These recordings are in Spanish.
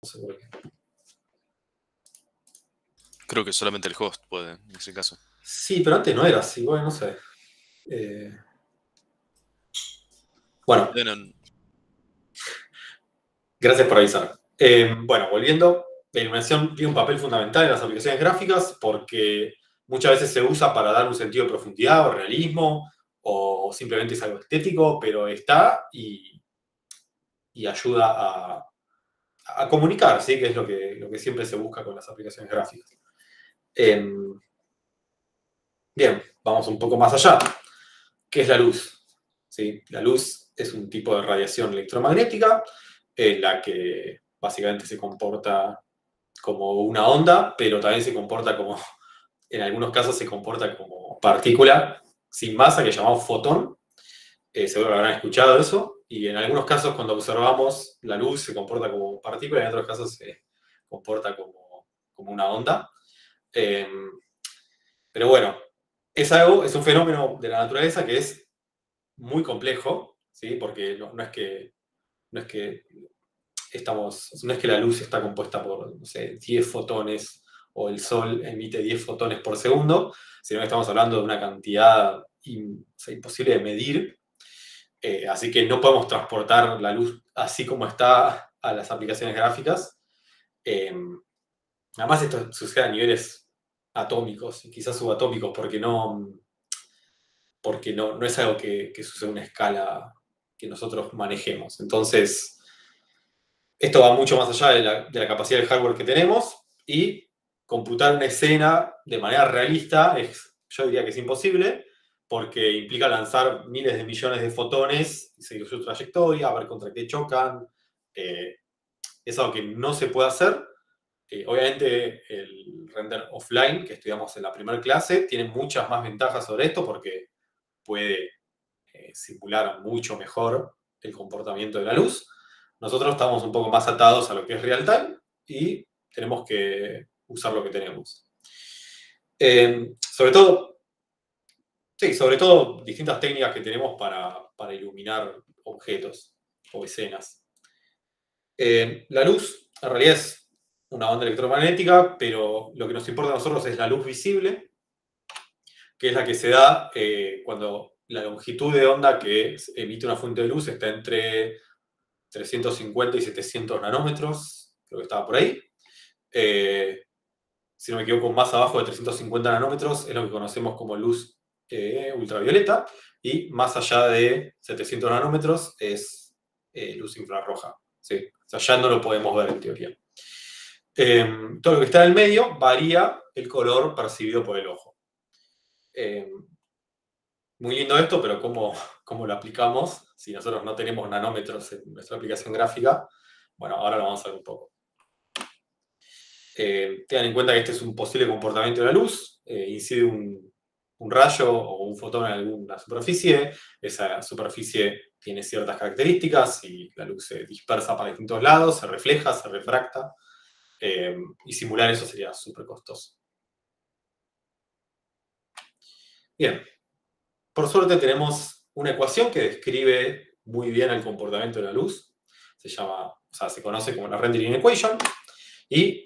sé por qué. Creo que solamente el host puede, en ese caso. Sí, pero antes no era así, bueno, no sé. Bueno, Bueno, gracias por avisar. Bueno, volviendo, la iluminación tiene un papel fundamental en las aplicaciones gráficas porque muchas veces se usa para dar un sentido de profundidad o realismo o simplemente es algo estético, pero está y ayuda a comunicar, ¿sí? Que es lo que siempre se busca con las aplicaciones gráficas. Eh, Bien, vamos un poco más allá. ¿Qué es la luz? ¿Sí? La luz es un tipo de radiación electromagnética en la que básicamente se comporta como una onda, pero también se comporta como, en algunos casos se comporta como partícula sin masa que llamamos fotón. Seguro que habrán escuchado eso. Y en algunos casos cuando observamos la luz se comporta como partícula, y en otros casos se comporta como una onda. Eh, pero bueno, es un fenómeno de la naturaleza que es muy complejo, ¿sí? Porque no es que no es que la luz está compuesta por, no sé, 10 fotones o el Sol emite 10 fotones por segundo, sino que estamos hablando de una cantidad o sea, imposible de medir. Así que no podemos transportar la luz así como está a las aplicaciones gráficas. Eh, Además, esto sucede a niveles atómicos y quizás subatómicos, porque no es algo que sucede a una escala que nosotros manejemos. Entonces, esto va mucho más allá de la capacidad del hardware que tenemos y computar una escena de manera realista yo diría que es imposible porque implica lanzar miles de millones de fotones, seguir su trayectoria, ver contra qué chocan. eh, es algo que no se puede hacer. Obviamente el render offline que estudiamos en la primera clase tiene muchas más ventajas sobre esto porque puede simular mucho mejor el comportamiento de la luz. Nosotros estamos un poco más atados a lo que es real time y tenemos que usar lo que tenemos. Sobre todo, sí, sobre todo distintas técnicas que tenemos para iluminar objetos o escenas. La luz en realidad es una onda electromagnética, pero lo que nos importa a nosotros es la luz visible, que es la que se da cuando la longitud de onda que emite una fuente de luz está entre 350 y 700 nanómetros, creo que estaba por ahí. Si no me equivoco, más abajo de 350 nanómetros es lo que conocemos como luz ultravioleta, y más allá de 700 nanómetros es luz infrarroja. ¿Sí? O sea, ya no lo podemos ver en teoría. Todo lo que está en el medio varía el color percibido por el ojo. Eh, Muy lindo esto, pero ¿cómo lo aplicamos si nosotros no tenemos nanómetros en nuestra aplicación gráfica? Bueno, ahora lo vamos a ver un poco. Tengan en cuenta que este es un posible comportamiento de la luz. Incide un rayo o un fotón en alguna superficie. Esa superficie tiene ciertas características y la luz se dispersa para distintos lados, se refleja, se refracta. Y simular eso sería súper costoso. Bien, por suerte tenemos una ecuación que describe muy bien el comportamiento de la luz. Se conoce como la rendering equation. Y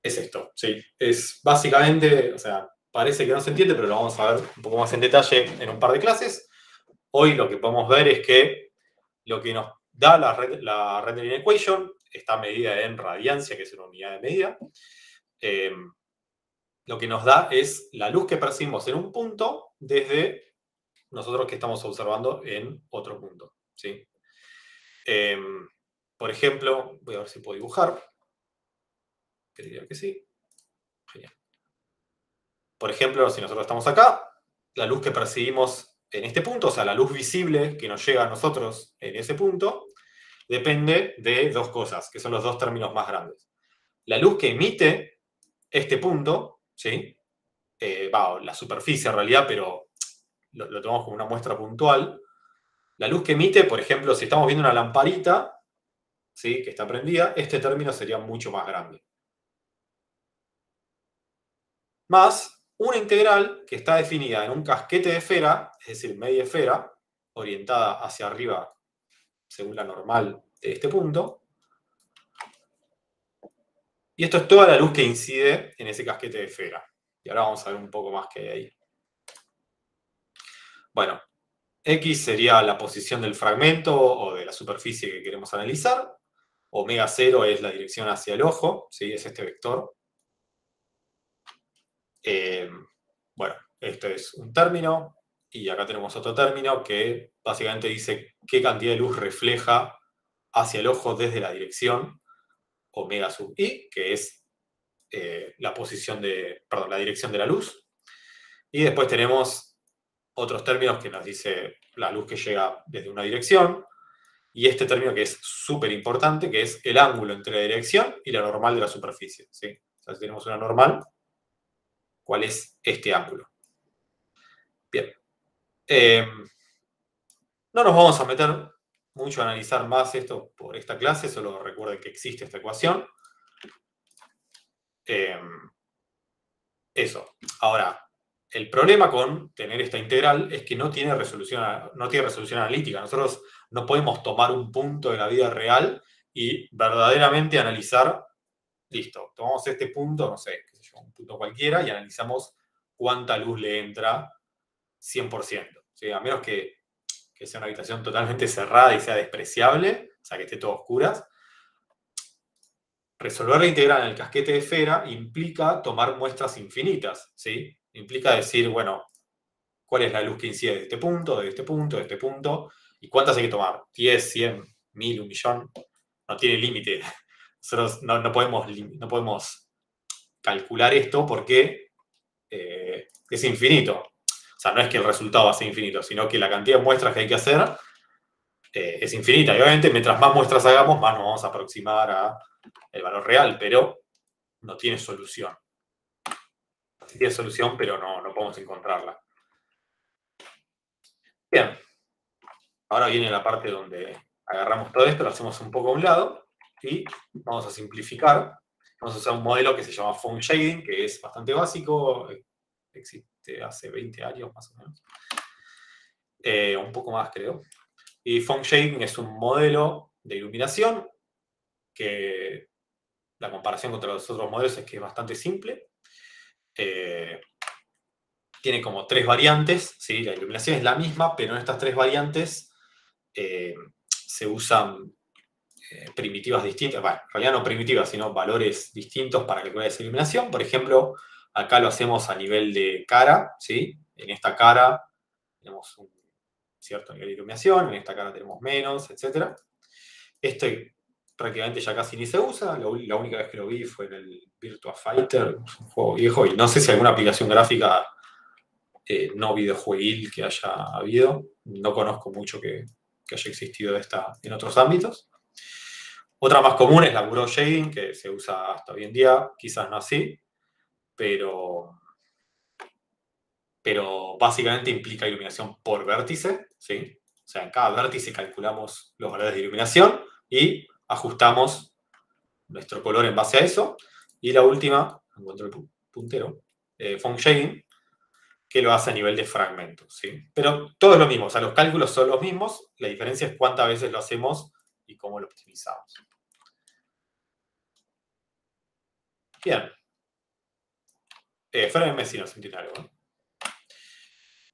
es esto, sí. Es básicamente, o sea, parece que no se entiende, pero lo vamos a ver un poco más en detalle en un par de clases. Hoy lo que podemos ver es que lo que nos da la rendering equation está medida en radiancia, que es una unidad de medida. Lo que nos da es la luz que percibimos en un punto desde nosotros que estamos observando en otro punto. ¿Sí? Por ejemplo, voy a ver si puedo dibujar. Creería que sí. Genial. Por ejemplo, si nosotros estamos acá, la luz que percibimos en este punto, o sea, la luz visible que nos llega a nosotros en ese punto, depende de dos cosas, que son los dos términos más grandes. La luz que emite este punto, ¿sí? La superficie en realidad, pero lo tomamos como una muestra puntual. La luz que emite, por ejemplo, si estamos viendo una lamparita, ¿sí? Que está prendida, este término sería mucho más grande. Más una integral que está definida en un casquete de esfera, es decir, media esfera, orientada hacia arriba según la normal de este punto, Y esto es toda la luz que incide en ese casquete de esfera. Y ahora vamos a ver un poco más que hay ahí. Bueno, X sería la posición del fragmento o de la superficie que queremos analizar. Omega 0 es la dirección hacia el ojo, ¿sí? Es este vector. Bueno, esto es un término. Y acá tenemos otro término que básicamente dice qué cantidad de luz refleja hacia el ojo desde la dirección omega sub i, que es la dirección de la luz. Y después tenemos otros términos que nos dice la luz que llega desde una dirección. Y este término que es súper importante, que es el ángulo entre la dirección y la normal de la superficie, ¿sí? O sea, si tenemos una normal, ¿cuál es este ángulo? Bien. No nos vamos a meter mucho a analizar más esto por esta clase, solo recuerden que existe esta ecuación. Eso. Ahora, el problema con tener esta integral es que no tiene resolución analítica. Nosotros no podemos tomar un punto de la vida real y verdaderamente analizar, listo, tomamos este punto, no sé, qué sé yo, un punto cualquiera y analizamos cuánta luz le entra 100%. ¿Sí? A menos que sea una habitación totalmente cerrada y sea despreciable, o sea, que esté todo a oscuras. Resolver la integral en el casquete de esfera implica tomar muestras infinitas, ¿sí? Implica decir, bueno, ¿cuál es la luz que incide de este punto, de este punto, de este punto? ¿Y cuántas hay que tomar? ¿10, 100, 1000, 1.000.000? No tiene límite. Nosotros no podemos calcular esto porque es infinito. O sea, no es que el resultado va a ser infinito, sino que la cantidad de muestras que hay que hacer es infinita. Y obviamente, mientras más muestras hagamos, más nos vamos a aproximar al valor real, pero no tiene solución. Sí tiene solución, pero no podemos encontrarla. Bien. Ahora viene la parte donde agarramos todo esto, lo hacemos un poco a un lado y vamos a simplificar. Vamos a usar un modelo que se llama Foam Shading, que es bastante básico, existe hace 20 años más o menos. Un poco más, creo. Y Foam Shading es un modelo de iluminación que la comparación contra los otros modelos es que es bastante simple. Tiene como 3 variantes, ¿sí? La iluminación es la misma, pero en estas 3 variantes se usan primitivas distintas, bueno, en realidad no primitivas, sino valores distintos para calcular esa iluminación. Por ejemplo, acá lo hacemos a nivel de cara, ¿sí? En esta cara tenemos un cierto nivel de iluminación, en esta cara tenemos menos, etc. Este prácticamente ya casi ni se usa, la única vez que lo vi fue en el Virtua Fighter, un juego viejo, y no sé si alguna aplicación gráfica no videojueguil que haya habido. No conozco mucho que haya existido en otros ámbitos. Otra más común es la Bureau Shading, que se usa hasta hoy en día, quizás no así, pero básicamente implica iluminación por vértice, ¿sí? O sea, en cada vértice calculamos los valores de iluminación y ajustamos nuestro color en base a eso. Y la última, encuentro el puntero, Foam Shading, que lo hace a nivel de fragmentos, ¿sí? Pero todo es lo mismo, o sea, los cálculos son los mismos, la diferencia es cuántas veces lo hacemos y cómo lo optimizamos. Bien. Frénenme si no sentí algo.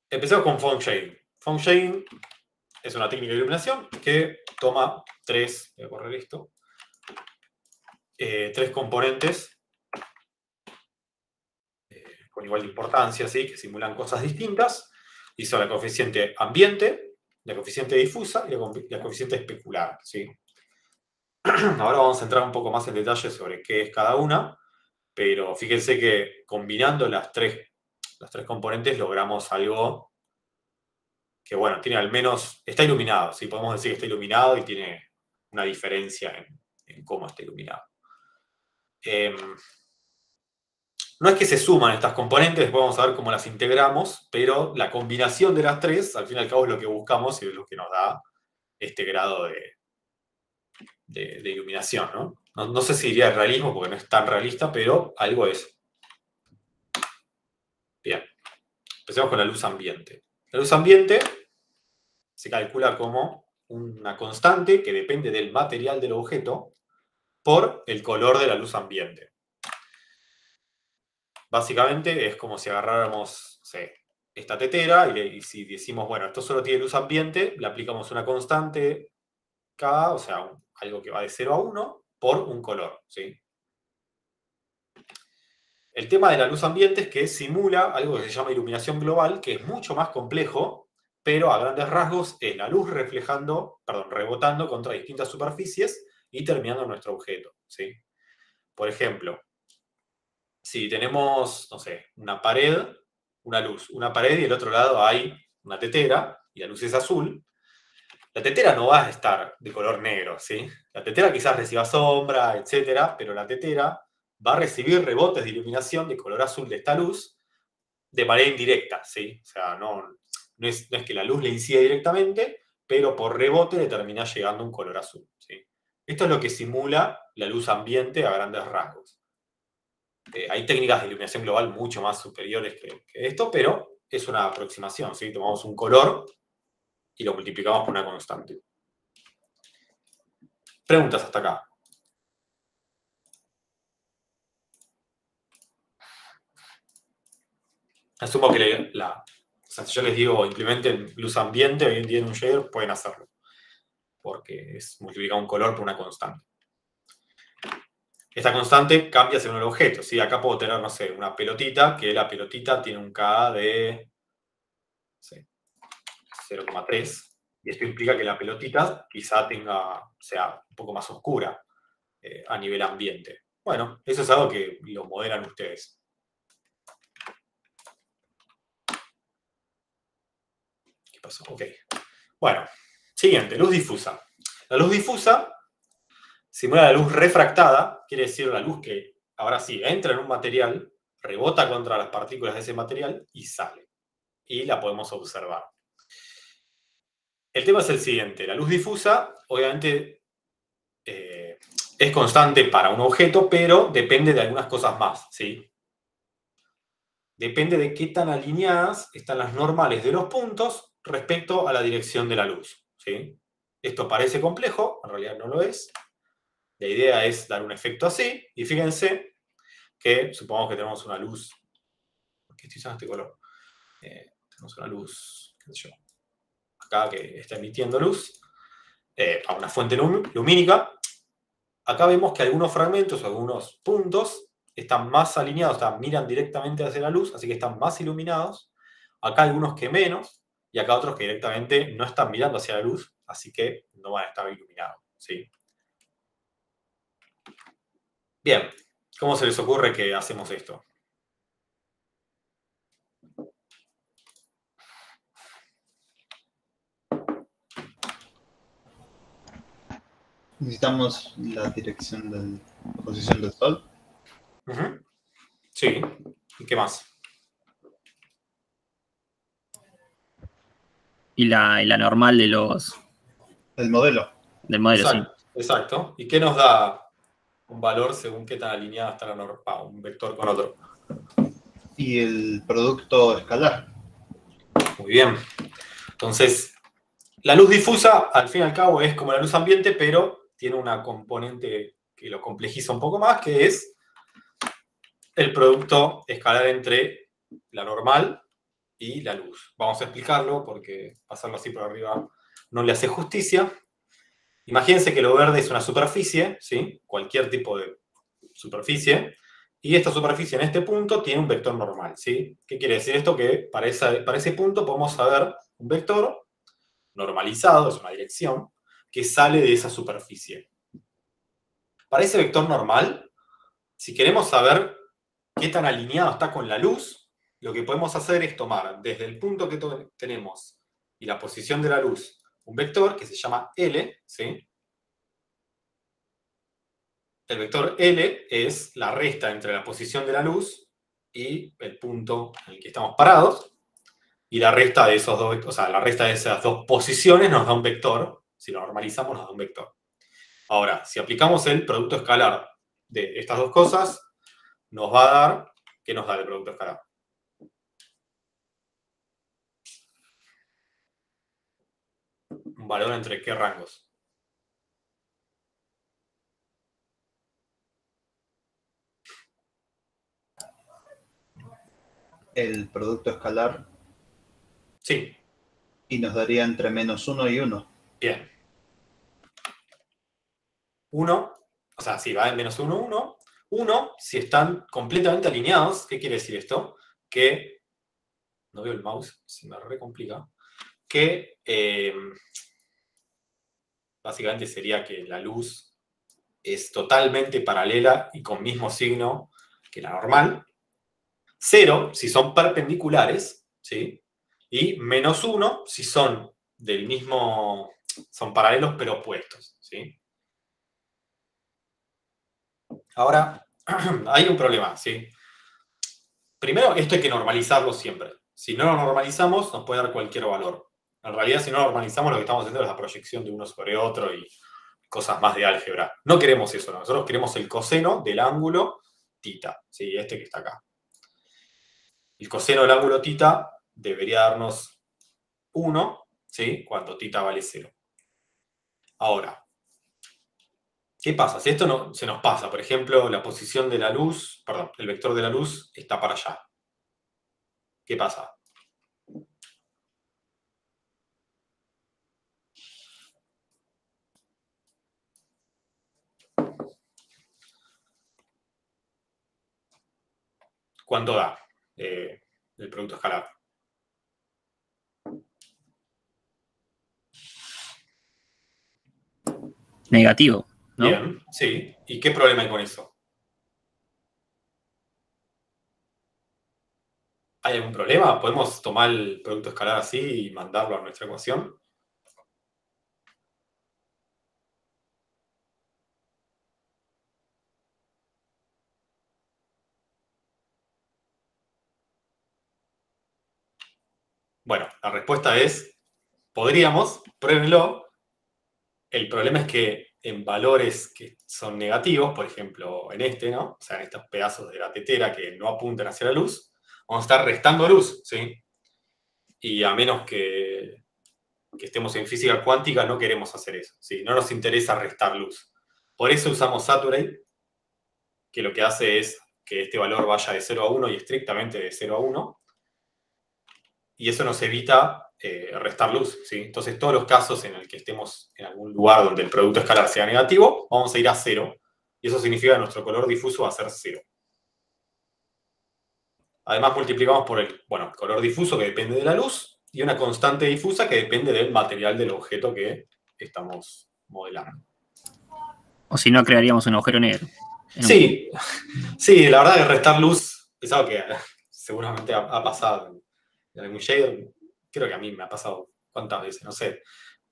Empecemos con Foam Shading. Foam Shading es una técnica de iluminación que toma voy a correr esto, 3 componentes con igual de importancia, ¿sí? Que simulan cosas distintas, y son la coeficiente ambiente, la coeficiente difusa y la coeficiente especular, ¿sí? Ahora vamos a entrar un poco más en detalle sobre qué es cada una, pero fíjense que combinando las tres componentes logramos algo que, bueno, tiene al menos, está iluminado, ¿sí? Podemos decir que está iluminado y tiene una diferencia en cómo está iluminado. No es que se suman estas componentes, después vamos a ver cómo las integramos, pero la combinación de las tres, al fin y al cabo, es lo que buscamos y es lo que nos da este grado de iluminación, ¿no? No sé si diría realismo, porque no es tan realista, pero algo es. Bien. Empecemos con la luz ambiente. La luz ambiente se calcula como una constante que depende del material del objeto por el color de la luz ambiente. básicamente es como si agarráramos, no sé, esta tetera y si decimos, bueno, esto solo tiene luz ambiente, le aplicamos una constante K, o sea, algo que va de 0 a 1, por un color, ¿sí? El tema de la luz ambiente es que simula algo que se llama iluminación global, que es mucho más complejo, pero a grandes rasgos es la luz rebotando contra distintas superficies y terminando en nuestro objeto, ¿sí? Por ejemplo, si tenemos, no sé, una pared, una luz, una pared y del otro lado hay una tetera y la luz es azul, la tetera no va a estar de color negro, ¿sí? La tetera quizás reciba sombra, etcétera, pero la tetera va a recibir rebotes de iluminación de color azul de esta luz de manera indirecta, ¿sí? O sea, no es que la luz le incida directamente, pero por rebote le termina llegando un color azul, ¿sí? Esto es lo que simula la luz ambiente a grandes rasgos. Hay técnicas de iluminación global mucho más superiores que esto, pero es una aproximación, ¿sí? Tomamos un color y lo multiplicamos por una constante. Preguntas hasta acá. Asumo que o sea, si yo les digo implementen luz ambiente hoy en día en un shader, pueden hacerlo. Porque es multiplicar un color por una constante. Esta constante cambia según el objeto, ¿sí? Acá puedo tener, no sé, una pelotita, que la pelotita tiene un K de, no sé, 0,3. Y esto implica que la pelotita quizá sea un poco más oscura a nivel ambiente. Bueno, eso es algo que lo modelan ustedes. ¿Qué pasó? Ok. Bueno, siguiente, luz difusa. La luz difusa simula la luz refractada, quiere decir la luz que, ahora sí, entra en un material, rebota contra las partículas de ese material y sale. Y la podemos observar. El tema es el siguiente, la luz difusa, obviamente, es constante para un objeto, pero depende de algunas cosas más, ¿sí? Depende de qué tan alineadas están las normales de los puntos respecto a la dirección de la luz, ¿sí? Esto parece complejo, en realidad no lo es. La idea es dar un efecto así, y fíjense que supongamos que tenemos una luz, ¿por qué estoy usando este color? Tenemos una luz, qué sé yo, acá que está emitiendo luz, a una fuente lumínica. Acá vemos que algunos fragmentos, algunos puntos, están más alineados, miran directamente hacia la luz, así que están más iluminados. Acá algunos que menos, y acá otros que directamente no están mirando hacia la luz, así que no van a estar iluminados, ¿sí? Bien, ¿cómo se les ocurre que hacemos esto? Necesitamos la dirección de la posición del Sol. Sí, ¿y qué más? Y la normal de los... El modelo. Del modelo, Exacto, sí. Exacto. ¿Y qué nos da un valor según qué tan alineada está un vector con otro? Y el producto escalar. Muy bien. Entonces, la luz difusa, al fin y al cabo, es como la luz ambiente, pero tiene una componente que lo complejiza un poco más, que es el producto escalar entre la normal y la luz. Vamos a explicarlo porque pasarlo así por arriba no le hace justicia. Imagínense que lo verde es una superficie, ¿sí? Cualquier tipo de superficie, y esta superficie en este punto tiene un vector normal, ¿sí? ¿Qué quiere decir esto? Que para ese punto podemos saber un vector normalizado, es una dirección, que sale de esa superficie. Para ese vector normal, si queremos saber qué tan alineado está con la luz, lo que podemos hacer es tomar desde el punto que tenemos y la posición de la luz un vector que se llama L, ¿sí? El vector L es la resta entre la posición de la luz y el punto en el que estamos parados. Y la resta de esos dos, o sea, la resta de esas dos posiciones nos da un vector. Si lo normalizamos, nos da un vector. Ahora, si aplicamos el producto escalar de estas dos cosas, nos va a dar, ¿qué nos da el producto escalar? Un valor entre qué rangos. el producto escalar Sí, y nos daría entre -1 y 1. bien. 1, o sea, sí, va en -1, 1. 1, si están completamente alineados, ¿qué quiere decir esto? Que, no veo el mouse, se me recomplica, que básicamente sería que la luz es totalmente paralela y con mismo signo que la normal. 0 si son perpendiculares, ¿sí? Y -1 si son del mismo, son paralelos pero opuestos, ¿sí? Ahora, hay un problema, ¿sí? Primero, esto hay que normalizarlo siempre. Si no lo normalizamos, nos puede dar cualquier valor. En realidad, si no lo normalizamos, lo que estamos haciendo es la proyección de uno sobre otro y cosas más de álgebra. No queremos eso, ¿no? Nosotros queremos el coseno del ángulo θ, ¿sí? Este que está acá. El coseno del ángulo θ debería darnos 1, ¿sí? Cuando θ vale 0. Ahora, ¿qué pasa? Si esto no, se nos pasa, por ejemplo, la posición de la luz, perdón, el vector de la luz está para allá. ¿Qué pasa? ¿Cuánto da el producto escalar? Negativo, ¿no? Bien, sí. ¿Y qué problema hay con eso? ¿Hay algún problema? ¿Podemos tomar el producto escalar así y mandarlo a nuestra ecuación? Bueno, la respuesta es, podríamos, pruébenlo. El problema es que en valores que son negativos, por ejemplo, en este, ¿no? O sea, en estos pedazos de la tetera que no apuntan hacia la luz, vamos a estar restando luz, ¿sí? Y a menos que estemos en física cuántica, no queremos hacer eso, ¿sí? No nos interesa restar luz. Por eso usamos Saturate, que lo que hace es que este valor vaya de 0 a 1 y estrictamente de 0 a 1, y eso nos evita restar luz, ¿sí? Entonces, todos los casos en el que estemos en algún lugar donde el producto escalar sea negativo, vamos a ir a 0, y eso significa que nuestro color difuso va a ser 0. Además, multiplicamos por el color difuso, que depende de la luz, y una constante difusa que depende del material del objeto que estamos modelando. O si no, crearíamos un agujero negro. Sí, sí, la verdad que restar luz es algo que seguramente ha pasado en algún shader. Creo que a mí me ha pasado cuántas veces, no sé.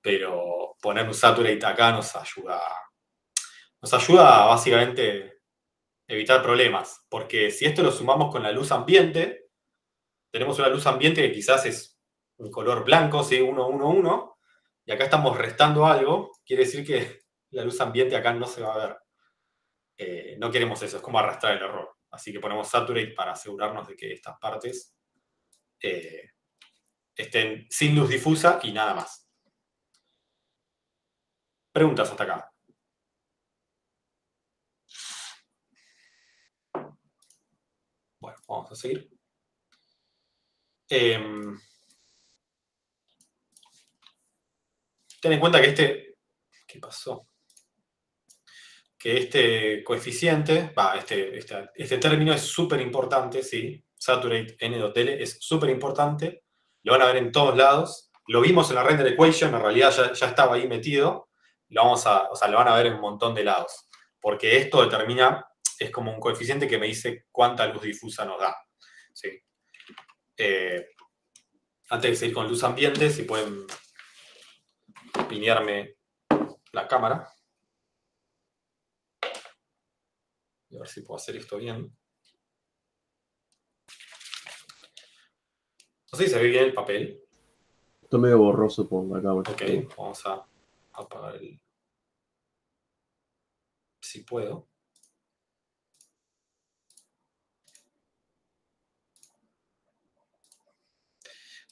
Pero poner un saturate acá nos ayuda a básicamente evitar problemas. Porque si esto lo sumamos con la luz ambiente, tenemos una luz ambiente que quizás es un color blanco, ¿sí? 1, 1, 1, y acá estamos restando algo, quiere decir que la luz ambiente acá no se va a ver. No queremos eso, es como arrastrar el error. Así que ponemos saturate para asegurarnos de que estas partes estén sin luz difusa y nada más. Preguntas hasta acá. Bueno, vamos a seguir. Ten en cuenta que ¿qué pasó? Que este coeficiente, este término es súper importante, ¿sí? Saturate n.L es súper importante. Lo van a ver en todos lados. Lo vimos en la render equation, en realidad ya estaba ahí metido. Lo van a ver en un montón de lados. Porque esto determina, es como un coeficiente que me dice cuánta luz difusa nos da. ¿Sí? Antes de seguir con luz ambiente, si pueden pinearme la cámara. A ver si puedo hacer esto bien. No sé si se ve bien el papel. Está medio borroso por la cámara. Ok, vamos a apagar el... Si puedo.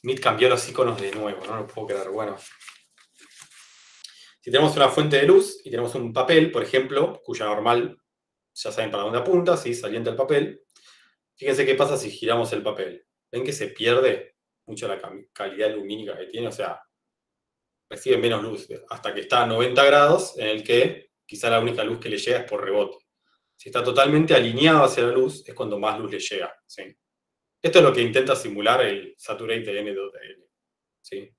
Meet cambió los iconos de nuevo, no lo puedo creer. Bueno. Si tenemos una fuente de luz y tenemos un papel, por ejemplo, cuya normal ya saben para dónde apunta, ¿sí? Saliente el papel. Fíjense qué pasa si giramos el papel. ven que se pierde mucho la calidad lumínica que tiene, o sea, recibe menos luz, hasta que está a 90 grados, en el que quizá la única luz que le llega es por rebote. Si está totalmente alineado hacia la luz, es cuando más luz le llega, ¿sí? Esto es lo que intenta simular el Saturate N.L, ¿sí?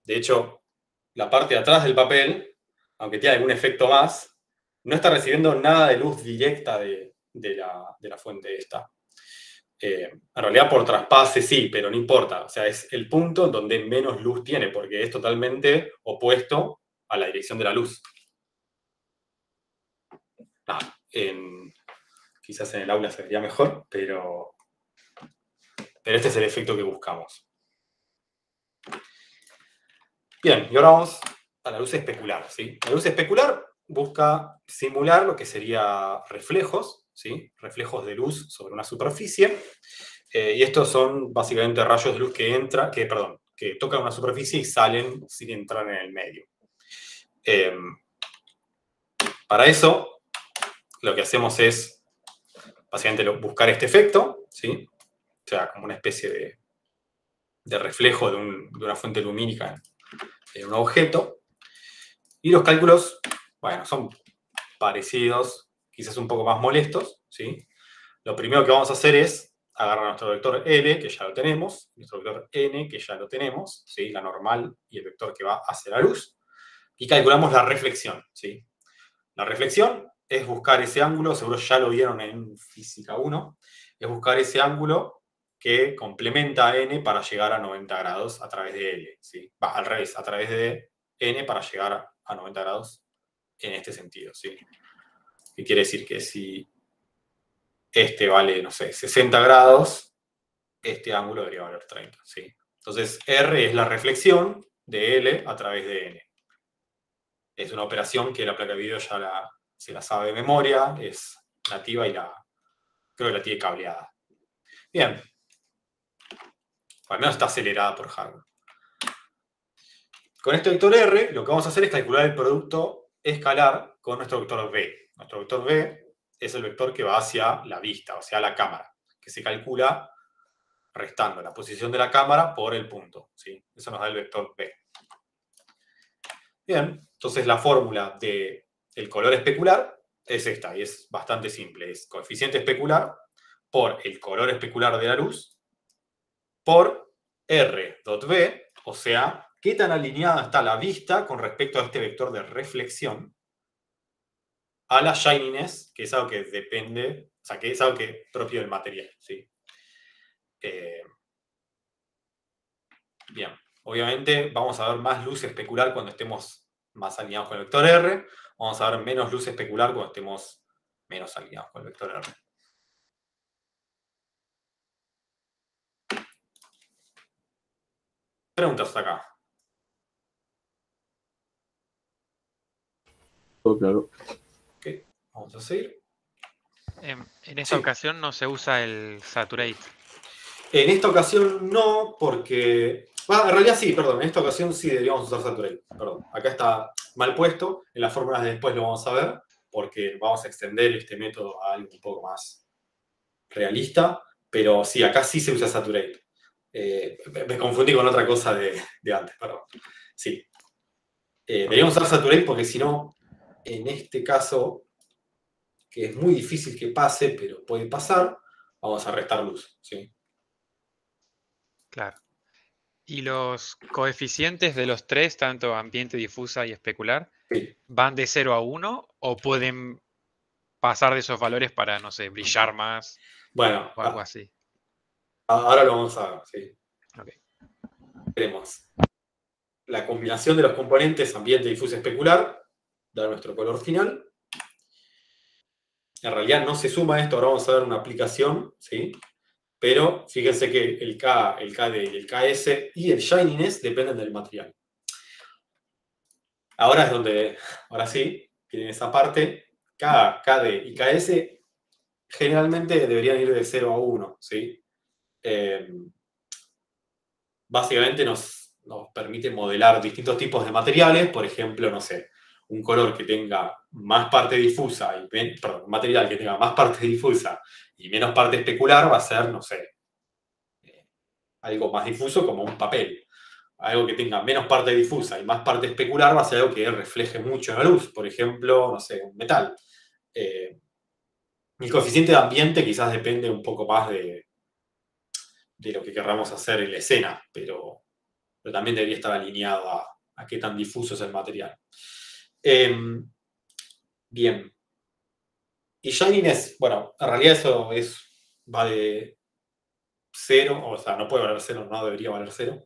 De hecho, la parte de atrás del papel, aunque tiene algún efecto más, no está recibiendo nada de luz directa de la fuente esta. En realidad por traspase sí, pero no importa. O sea, es el punto en donde menos luz tiene, porque es totalmente opuesto a la dirección de la luz. Quizás en el aula se vería mejor, pero este es el efecto que buscamos. Bien, y ahora vamos a la luz especular, ¿sí? La luz especular busca simular lo que sería reflejos, ¿sí? Reflejos de luz sobre una superficie. Y estos son básicamente rayos de luz que tocan una superficie y salen sin entrar en el medio. Para eso, lo que hacemos es básicamente buscar este efecto, ¿sí? O sea, como una especie de reflejo de una fuente lumínica en un objeto. Y los cálculos, bueno, son parecidos, quizás un poco más molestos, ¿sí? Lo primero que vamos a hacer es agarrar nuestro vector L, que ya lo tenemos, nuestro vector N, que ya lo tenemos, ¿sí? La normal y el vector que va hacia la luz, y calculamos la reflexión, ¿sí? La reflexión es buscar ese ángulo, seguro ya lo vieron en Física 1, es buscar ese ángulo que complementa a N para llegar a 90 grados a través de L, ¿sí? Va al revés, a través de N para llegar a 90 grados en este sentido, ¿sí? ¿Qué quiere decir? Que si este vale, no sé, 60 grados, este ángulo debería valer 30, ¿sí? Entonces, R es la reflexión de L a través de N. Es una operación que la placa de video ya se la sabe de memoria, es nativa y creo que la tiene cableada. Bien. Al menos está acelerada por hardware. Con este vector R, lo que vamos a hacer es calcular el producto escalar con nuestro vector V. Nuestro vector V es el vector que va hacia la vista, o sea, la cámara, que se calcula restando la posición de la cámara por el punto, ¿sí? Eso nos da el vector V. Bien, entonces la fórmula del color especular es esta, y es bastante simple. Es coeficiente especular por el color especular de la luz por R.V, o sea, qué tan alineada está la vista con respecto a este vector de reflexión a la shininess, que es algo que depende, o sea, que es algo que es propio del material, ¿sí? Bien, obviamente vamos a ver más luz especular cuando estemos más alineados con el vector R, vamos a ver menos luz especular cuando estemos menos alineados con el vector R. Preguntas hasta acá. Todo claro. Ok, vamos a seguir. En esta Sí. ocasión no se usa el Saturate. En esta ocasión no, porque... en realidad sí, perdón, en esta ocasión sí deberíamos usar Saturate. Perdón, acá está mal puesto, en las fórmulas de después lo vamos a ver, porque vamos a extender este método a algo un poco más realista, pero sí, acá sí se usa Saturate. Me confundí con otra cosa de antes, perdón. Sí. Deberíamos usar Saturate porque si no, en este caso, que es muy difícil que pase, pero puede pasar, vamos a restar luz, ¿sí? Claro. ¿Y los coeficientes de los tres, tanto ambiente, difusa y especular, Sí. van de 0 a 1 o pueden pasar de esos valores para, no sé, brillar más Bueno, o algo así? ahora lo vamos a ver, ¿sí? Ok. Tenemos la combinación de los componentes ambiente, difusa, especular, da nuestro color final. En realidad no se suma esto, ahora vamos a ver una aplicación, ¿sí? Pero fíjense que el K, el KD y el KS y el shininess dependen del material. Ahora es donde, ahora sí, tienen esa parte. K, KD y KS generalmente deberían ir de 0 a 1, ¿sí? Básicamente nos permite modelar distintos tipos de materiales, por ejemplo, no sé, un color que tenga más parte difusa, un material que tenga más parte difusa y menos parte especular va a ser, no sé, algo más difuso como un papel. Algo que tenga menos parte difusa y más parte especular va a ser algo que refleje mucho la luz. Por ejemplo, no sé, un metal. El coeficiente de ambiente quizás depende un poco más de lo que querramos hacer en la escena, pero también debería estar alineado a qué tan difuso es el material. Bien. Y shininess, bueno, en realidad eso va de 0, o sea, no puede valer 0, no debería valer 0,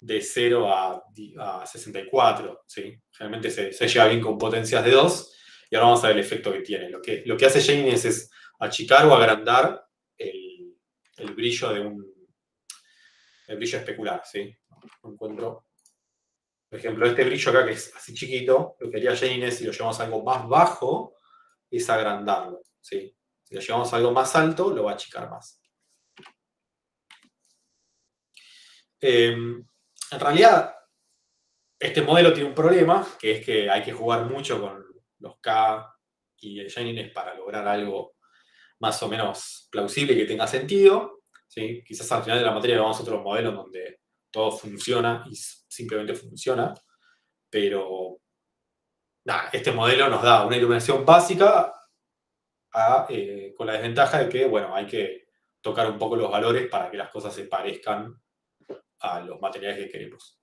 de 0 a 64, ¿sí? Generalmente se lleva bien con potencias de 2, y ahora vamos a ver el efecto que tiene. Lo que hace shininess es achicar o agrandar el brillo el brillo especular, ¿sí? No encuentro. Por ejemplo, este brillo acá que es así chiquito, lo que haría shininess si lo llevamos a algo más bajo es agrandarlo, ¿sí? Si lo llevamos a algo más alto, lo va a achicar más. En realidad, este modelo tiene un problema, que es que hay que jugar mucho con los K y el shininess para lograr algo más o menos plausible y que tenga sentido, ¿sí? Quizás al final de la materia vamos a otros modelos donde todo funciona y simplemente funciona, pero nada, este modelo nos da una iluminación básica con la desventaja de que, bueno, hay que tocar un poco los valores para que las cosas se parezcan a los materiales que queremos.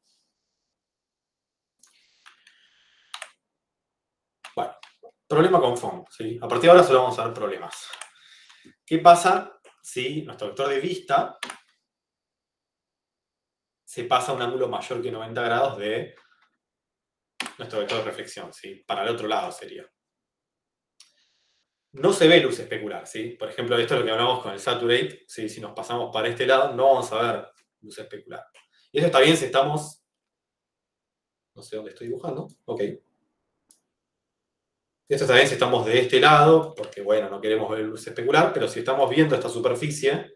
Bueno, problema con FON, ¿sí? A partir de ahora solo vamos a ver problemas. ¿Qué pasa si nuestro vector de vista se pasa a un ángulo mayor que 90 grados de nuestro vector de reflexión, ¿sí? Para el otro lado sería. No se ve luz especular, ¿sí? Por ejemplo, esto es lo que hablamos con el saturate, ¿sí? Si nos pasamos para este lado, no vamos a ver luz especular. Y eso está bien si estamos... No sé dónde estoy dibujando. Ok. Esto está bien si estamos de este lado, porque, bueno, no queremos ver luz especular, pero si estamos viendo esta superficie, en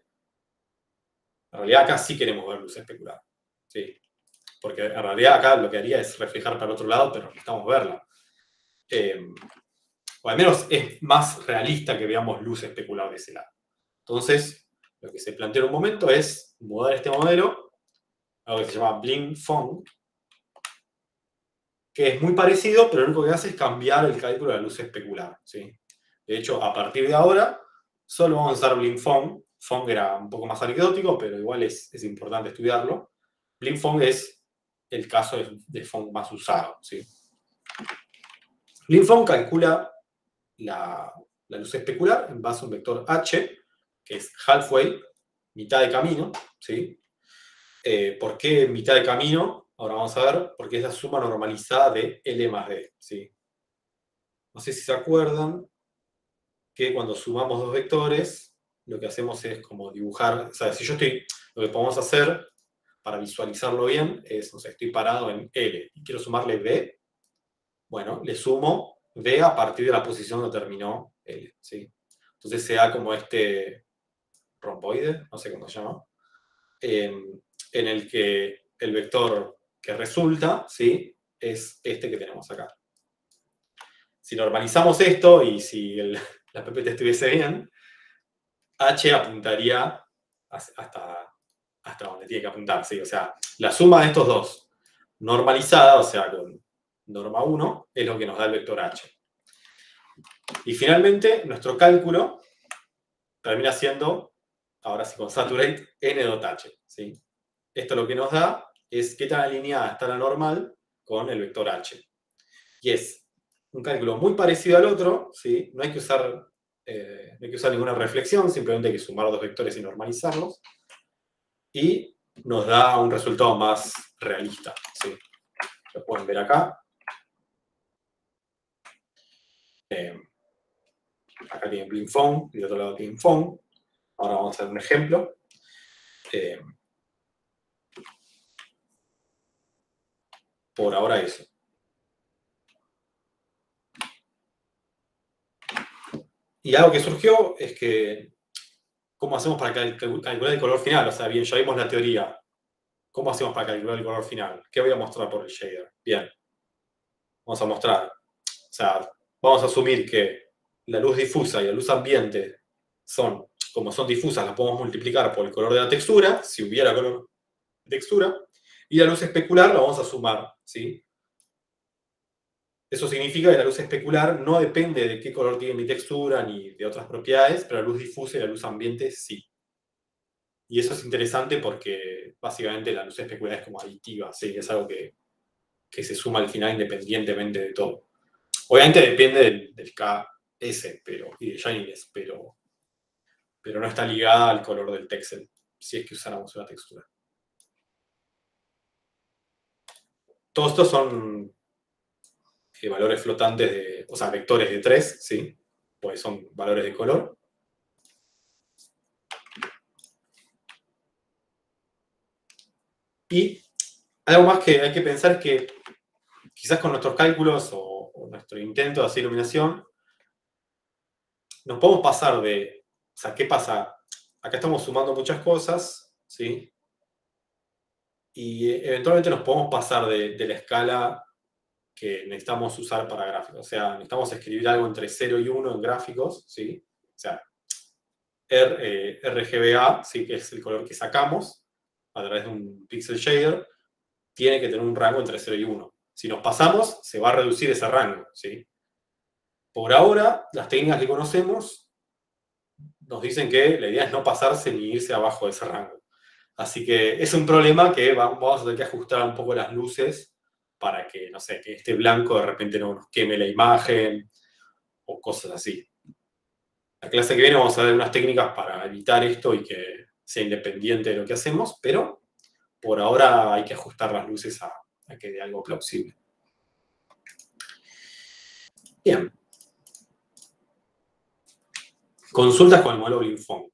realidad acá sí queremos ver luz especular, ¿sí? Porque en realidad acá lo que haría es reflejar para el otro lado, pero necesitamos verla. O al menos es más realista que veamos luz especular de ese lado. Entonces, lo que se plantea en un momento es mudar este modelo, algo que se llama Blink-Fong, que es muy parecido, pero lo único que hace es cambiar el cálculo de la luz especular, ¿sí? De hecho, a partir de ahora, solo vamos a usar Blink-Fong. Fong era un poco más anecdótico, pero igual es importante estudiarlo. Blink-Fong es el caso de Fong más usado, ¿sí? Blink-Fong calcula la luz especular en base a un vector h, que es halfway, mitad de camino, ¿sí? ¿Por qué mitad de camino? Ahora vamos a ver, porque es la suma normalizada de L más D, ¿sí? No sé si se acuerdan que cuando sumamos dos vectores, lo que hacemos es como dibujar, o sea, si yo estoy, lo que podemos hacer para visualizarlo bien es, no sé, estoy parado en L y quiero sumarle B, bueno, le sumo B a partir de la posición donde terminó L, ¿sí? Entonces se da como este romboide, no sé cómo se llama, en el que el vector que resulta, ¿sí? Es este que tenemos acá. Si normalizamos esto y si la PPT estuviese bien, H apuntaría hasta donde tiene que apuntar, ¿sí? O sea, la suma de estos dos, normalizada, o sea, con norma 1, es lo que nos da el vector H. Y finalmente, nuestro cálculo termina siendo, ahora sí con saturate, n.h, ¿sí? Esto lo que nos da es qué tan alineada está la normal con el vector H. Y es un cálculo muy parecido al otro, ¿sí? No hay que usar ninguna reflexión, simplemente hay que sumar dos vectores y normalizarlos. Y nos da un resultado más realista, ¿sí? Lo pueden ver acá. Acá tienen Blink-Fong y del otro lado Blink-Fong. Ahora vamos a hacer un ejemplo. Por ahora eso. Y algo que surgió es que, ¿cómo hacemos para calcular el color final? O sea, bien, ya vimos la teoría. ¿Cómo hacemos para calcular el color final? ¿Qué voy a mostrar por el shader? Bien. Vamos a mostrar. O sea, vamos a asumir que la luz difusa y la luz ambiente como son difusas, las podemos multiplicar por el color de la textura. Si hubiera color textura, y la luz especular la vamos a sumar, ¿sí? Eso significa que la luz especular no depende de qué color tiene mi textura ni de otras propiedades, pero la luz difusa y la luz ambiente sí. Y eso es interesante porque básicamente la luz especular es como aditiva, ¿sí? Es algo que se suma al final independientemente de todo. Obviamente depende del KS y de Shininess, pero no está ligada al color del texel, si es que usáramos una textura. Todos estos son valores flotantes, o sea, vectores de 3, ¿sí? Pues son valores de color. Y algo más que hay que pensar es que quizás con nuestros cálculos o nuestro intento de hacer iluminación, nos podemos pasar de, o sea, ¿qué pasa? Acá estamos sumando muchas cosas, ¿sí? Y eventualmente nos podemos pasar de la escala que necesitamos usar para gráficos. O sea, necesitamos escribir algo entre 0 y 1 en gráficos, ¿sí? O sea, RGBA, ¿sí? Que es el color que sacamos a través de un pixel shader, tiene que tener un rango entre 0 y 1. Si nos pasamos, se va a reducir ese rango, ¿sí? Por ahora, las técnicas que conocemos nos dicen que la idea es no pasarse ni irse abajo de ese rango. Así que es un problema que vamos a tener que ajustar un poco las luces para que, no sé, que este blanco de repente no nos queme la imagen o cosas así. La clase que viene vamos a ver unas técnicas para evitar esto y que sea independiente de lo que hacemos, pero por ahora hay que ajustar las luces a que dé algo plausible. Bien. Consultas con el modelo Blinfong.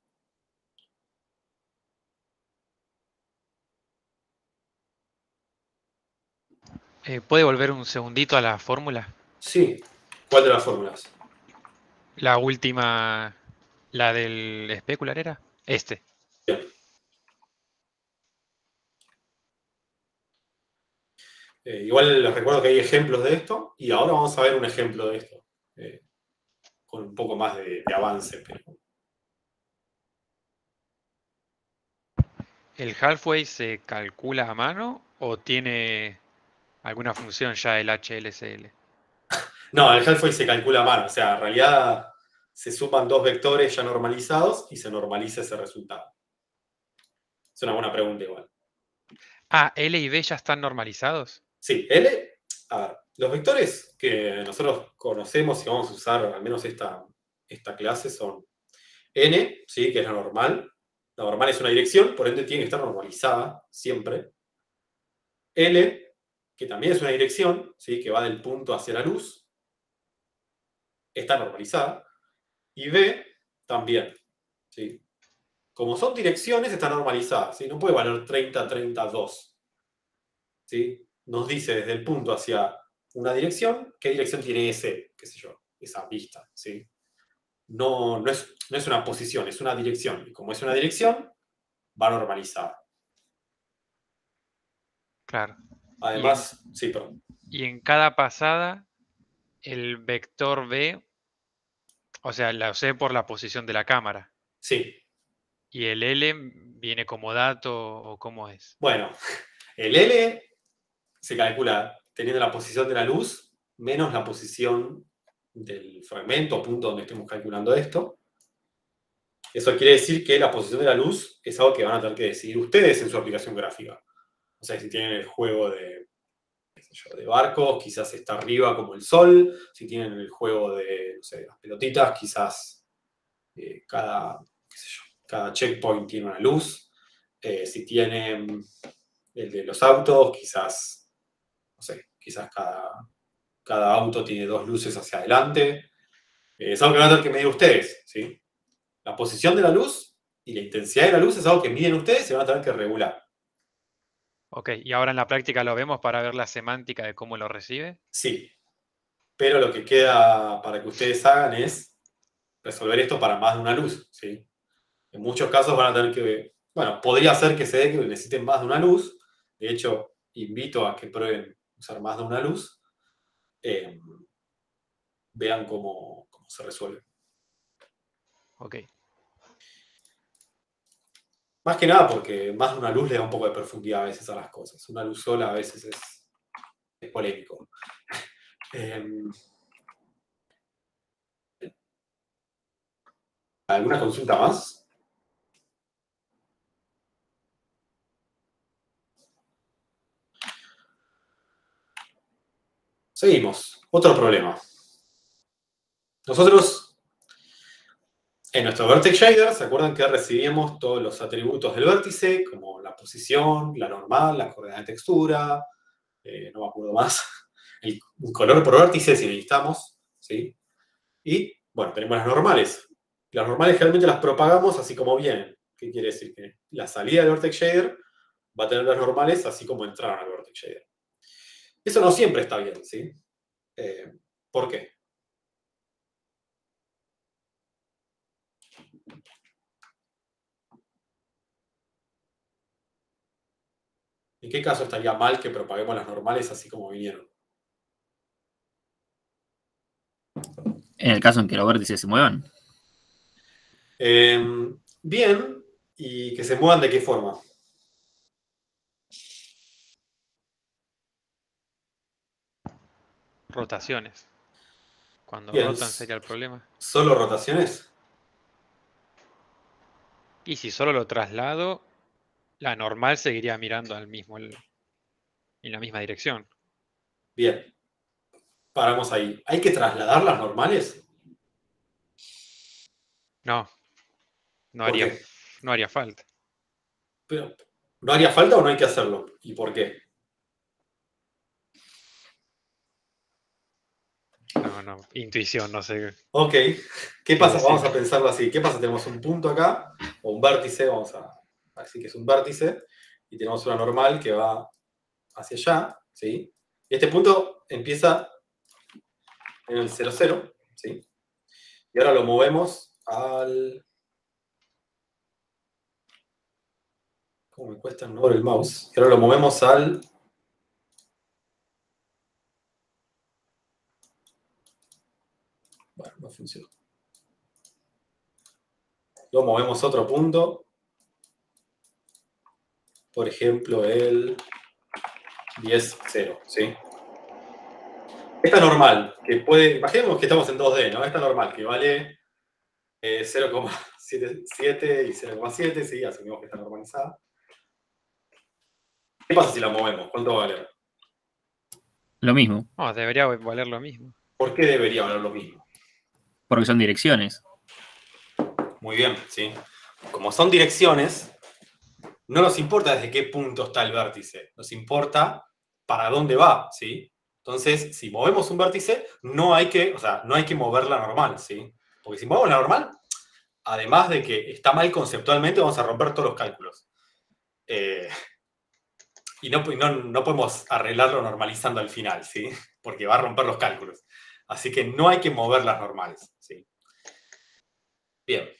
¿Puede volver un segundito a la fórmula? Sí. ¿Cuál de las fórmulas? La última, la del especular era. Bien. Igual les recuerdo que hay ejemplos de esto y ahora vamos a ver un ejemplo de esto. Con un poco más de avance. Pero... ¿El halfway se calcula a mano o tiene alguna función ya el HLCL? No, el halfway se calcula a mano. O sea, en realidad se suman dos vectores ya normalizados y se normaliza ese resultado. Es una buena pregunta igual. Ah, L y B ya están normalizados. Sí, a ver, los vectores que nosotros conocemos y vamos a usar, al menos esta clase, son N, ¿sí? Que es la normal. La normal es una dirección, por ende tiene que estar normalizada siempre. L, que también es una dirección, ¿sí? Que va del punto hacia la luz, está normalizada. Y B, también, ¿sí? Como son direcciones, está normalizada, ¿sí? No puede valer 30, 30, 2. ¿Sí? Nos dice desde el punto hacia una dirección, qué dirección tiene ese, qué sé yo, esa vista, ¿sí? No es una posición, es una dirección. Y como es una dirección, va normalizada. Claro. Además, sí, perdón. Y en cada pasada, el vector B, o sea, la sé por la posición de la cámara. Sí. ¿Y el L viene como dato o cómo es? Bueno, el L se calcula teniendo la posición de la luz menos la posición del fragmento o punto donde estemos calculando esto. Eso quiere decir que la posición de la luz es algo que van a tener que decidir ustedes en su aplicación gráfica. O sea, si tienen el juego de, qué sé yo, de barcos, quizás está arriba como el sol. Si tienen el juego de, no sé, las pelotitas, quizás cada, qué sé yo, cada checkpoint tiene una luz. Si tienen el de los autos, quizás, no sé, quizás cada auto tiene dos luces hacia adelante. Es algo que van a tener que medir ustedes, ¿sí? La posición de la luz y la intensidad de la luz es algo que miden ustedes y van a tener que regular. Ok, y ahora en la práctica lo vemos para ver la semántica de cómo lo recibe. Sí, pero lo que queda para que ustedes hagan es resolver esto para más de una luz, ¿sí? En muchos casos van a tener que, bueno, podría ser que se dé que necesiten más de una luz. De hecho, invito a que prueben usar más de una luz. Vean cómo se resuelve. Ok. Más que nada porque más de una luz le da un poco de profundidad a veces a las cosas. Una luz sola a veces es polémico. ¿Alguna consulta más? Seguimos. Otro problema. Nosotros, en nuestro Vertex Shader, ¿se acuerdan que recibíamos todos los atributos del vértice, como la posición, la normal, la coordenada de textura, no me acuerdo más, un color por vértice si necesitamos, ¿sí? Y, bueno, tenemos las normales. Las normales generalmente las propagamos así como vienen. ¿Qué quiere decir? Que la salida del Vertex Shader va a tener las normales así como entraron al Vertex Shader. Eso no siempre está bien, ¿sí? ¿Por qué? ¿En qué caso estaría mal que propaguemos las normales así como vinieron? En el caso en que los vértices se muevan. Bien, ¿y que se muevan de qué forma? Rotaciones. Cuando Bien, rotan sería el problema. ¿solo rotaciones? Y si solo lo traslado, la normal seguiría mirando en la misma dirección. Bien, paramos ahí. ¿Hay que trasladar las normales? No, no ¿Por haría, qué? no haría falta. Pero, ¿no haría falta o no hay que hacerlo? ¿Y por qué? No, intuición, no sé Ok, ¿qué qué pasa? Vamos decir. a pensarlo así. ¿Qué pasa? Tenemos un punto acá, o un vértice, vamos a decir que es un vértice, y tenemos una normal que va hacia allá, ¿sí? Y este punto empieza en el 0, 0, ¿sí? Y ahora lo movemos al... ¿Cómo me cuesta mover el mouse? Y ahora lo movemos al... Bueno, no funcionó. Lo movemos a otro punto. Por ejemplo, el 10, 0, ¿sí? Esta normal, que puede... Imaginemos que estamos en 2D, ¿no? Esta normal, que vale 0,77 y 0,7, ¿sí? Asumimos que está normalizada. ¿Qué pasa si la movemos? ¿Cuánto va a valer? Lo mismo, No, debería valer lo mismo. ¿Por qué debería valer lo mismo? porque son direcciones. Muy bien, ¿sí? Como son direcciones, no nos importa desde qué punto está el vértice, nos importa para dónde va, ¿sí? Entonces, si movemos un vértice, no hay que mover la normal, ¿sí? Porque si movemos la normal, además de que está mal conceptualmente, vamos a romper todos los cálculos. Y no podemos arreglarlo normalizando al final, ¿sí? Porque va a romper los cálculos. Así que no hay que mover las normales, ¿sí? Bien.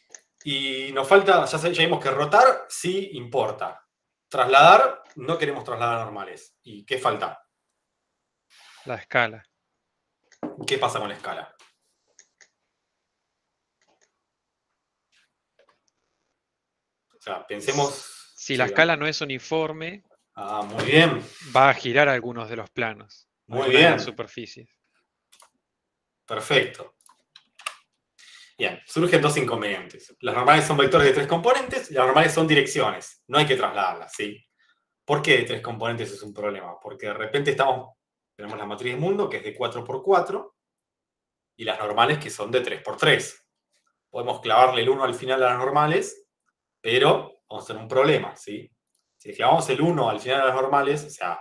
Y nos falta, ya vimos que rotar sí importa. Trasladar, no queremos trasladar normales. ¿Y qué falta? La escala. ¿Qué pasa con la escala? O sea, pensemos... Si Sí, la escala no es uniforme, ah, muy bien, va a girar algunos de los planos, muy algunas de las bien, superficies. perfecto. Bien, surgen dos inconvenientes. Las normales son vectores de 3 componentes y las normales son direcciones. No hay que trasladarlas, ¿sí? ¿Por qué de 3 componentes es un problema? Porque de repente tenemos la matriz del mundo que es de 4 por 4 y las normales que son de 3 por 3. Podemos clavarle el 1 al final a las normales, pero vamos a tener un problema, ¿sí? Si le clavamos el 1 al final a las normales, o sea,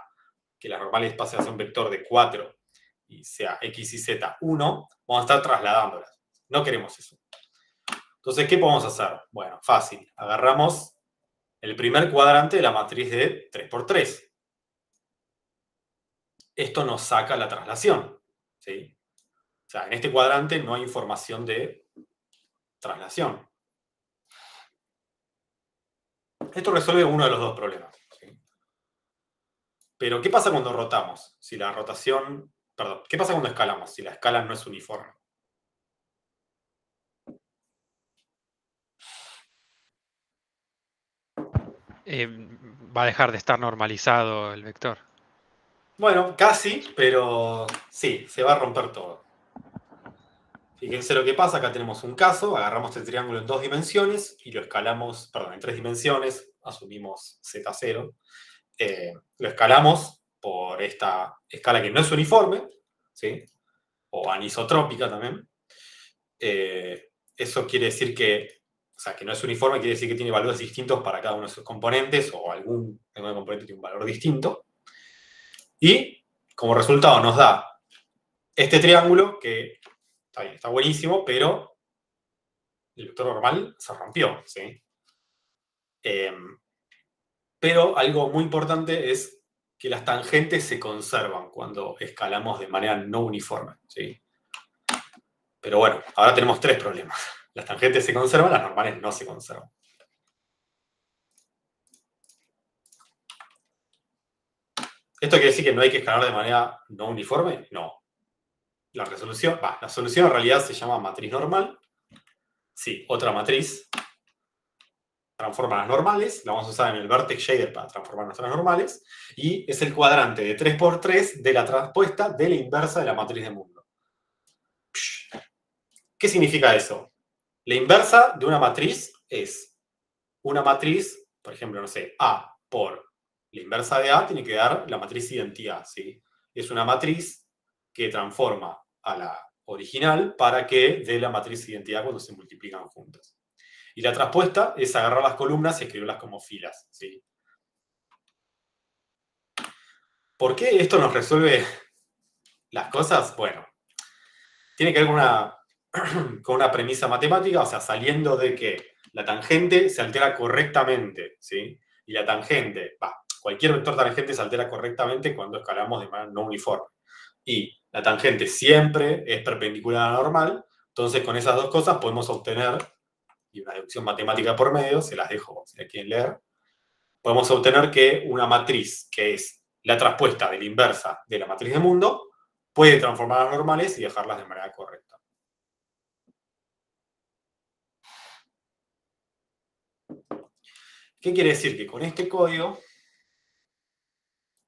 que las normales pasen a ser un vector de 4 y sea x y z 1, vamos a estar trasladándolas. No queremos eso. Entonces, ¿qué podemos hacer? Bueno, fácil. Agarramos el primer cuadrante de la matriz de 3 por 3. Esto nos saca la traslación, ¿sí? O sea, en este cuadrante no hay información de traslación. Esto resuelve uno de los dos problemas, ¿sí? Pero, ¿qué pasa cuando rotamos? Si la rotación... Perdón, ¿qué pasa cuando escalamos? Si la escala no es uniforme. va a dejar de estar normalizado el vector. Bueno, casi, pero sí, se va a romper todo. Fíjense lo que pasa, acá tenemos un caso, agarramos el triángulo en 2 dimensiones y lo escalamos, perdón, en 3 dimensiones, asumimos Z0, lo escalamos por esta escala que no es uniforme, ¿sí? O anisotrópica también. Eso quiere decir que, o sea, que no es uniforme, quiere decir que tiene valores distintos para cada uno de sus componentes, o algún componente tiene un valor distinto. Y como resultado nos da este triángulo que está bien, está buenísimo, pero el vector normal se rompió, ¿sí? Pero algo muy importante es que las tangentes se conservan cuando escalamos de manera no uniforme, ¿sí? Pero bueno, ahora tenemos 3 problemas. Las tangentes se conservan, las normales no se conservan. ¿Esto quiere decir que no hay que escalar de manera no uniforme? No. La solución en realidad se llama matriz normal. Sí, otra matriz. Transforma las normales. La vamos a usar en el vertex shader para transformar nuestras normales. Y es el cuadrante de 3×3 de la transpuesta de la inversa de la matriz de mundo. ¿Qué significa eso? La inversa de una matriz es una matriz, por ejemplo, no sé, A por la inversa de A tiene que dar la matriz identidad, ¿sí? Es una matriz que transforma a la original para que dé la matriz identidad cuando se multiplican juntas. Y la transpuesta es agarrar las columnas y escribirlas como filas, ¿sí? ¿Por qué esto nos resuelve las cosas? Bueno, tiene que ver con una premisa matemática, o sea, saliendo de que la tangente se altera correctamente, ¿sí? Y la tangente, cualquier vector tangente se altera correctamente cuando escalamos de manera no uniforme. Y la tangente siempre es perpendicular a la normal, entonces con esas dos cosas podemos obtener, y una deducción matemática por medio, se las dejo si la quieren leer, podemos obtener que una matriz que es la transpuesta de la inversa de la matriz de mundo puede transformar las normales y dejarlas de manera correcta. ¿Qué quiere decir? Que con este código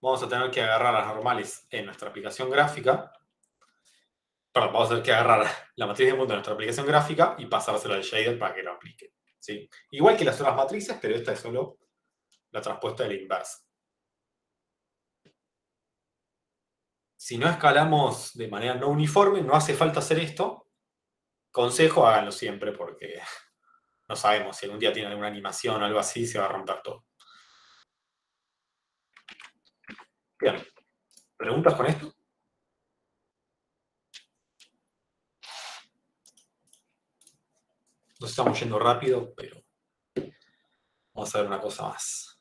vamos a tener que agarrar las normales en nuestra aplicación gráfica. Perdón, vamos a tener que agarrar la matriz de mundo en nuestra aplicación gráfica y pasárselo al shader para que lo aplique, ¿sí? Igual que las otras matrices, pero esta es solo la transpuesta de la inversa. Si no escalamos de manera no uniforme, no hace falta hacer esto. Consejo, háganlo siempre porque no sabemos si algún día tiene alguna animación o algo así, se va a romper todo. Bien. ¿Preguntas con esto? Nos estamos yendo rápido, pero vamos a ver una cosa más.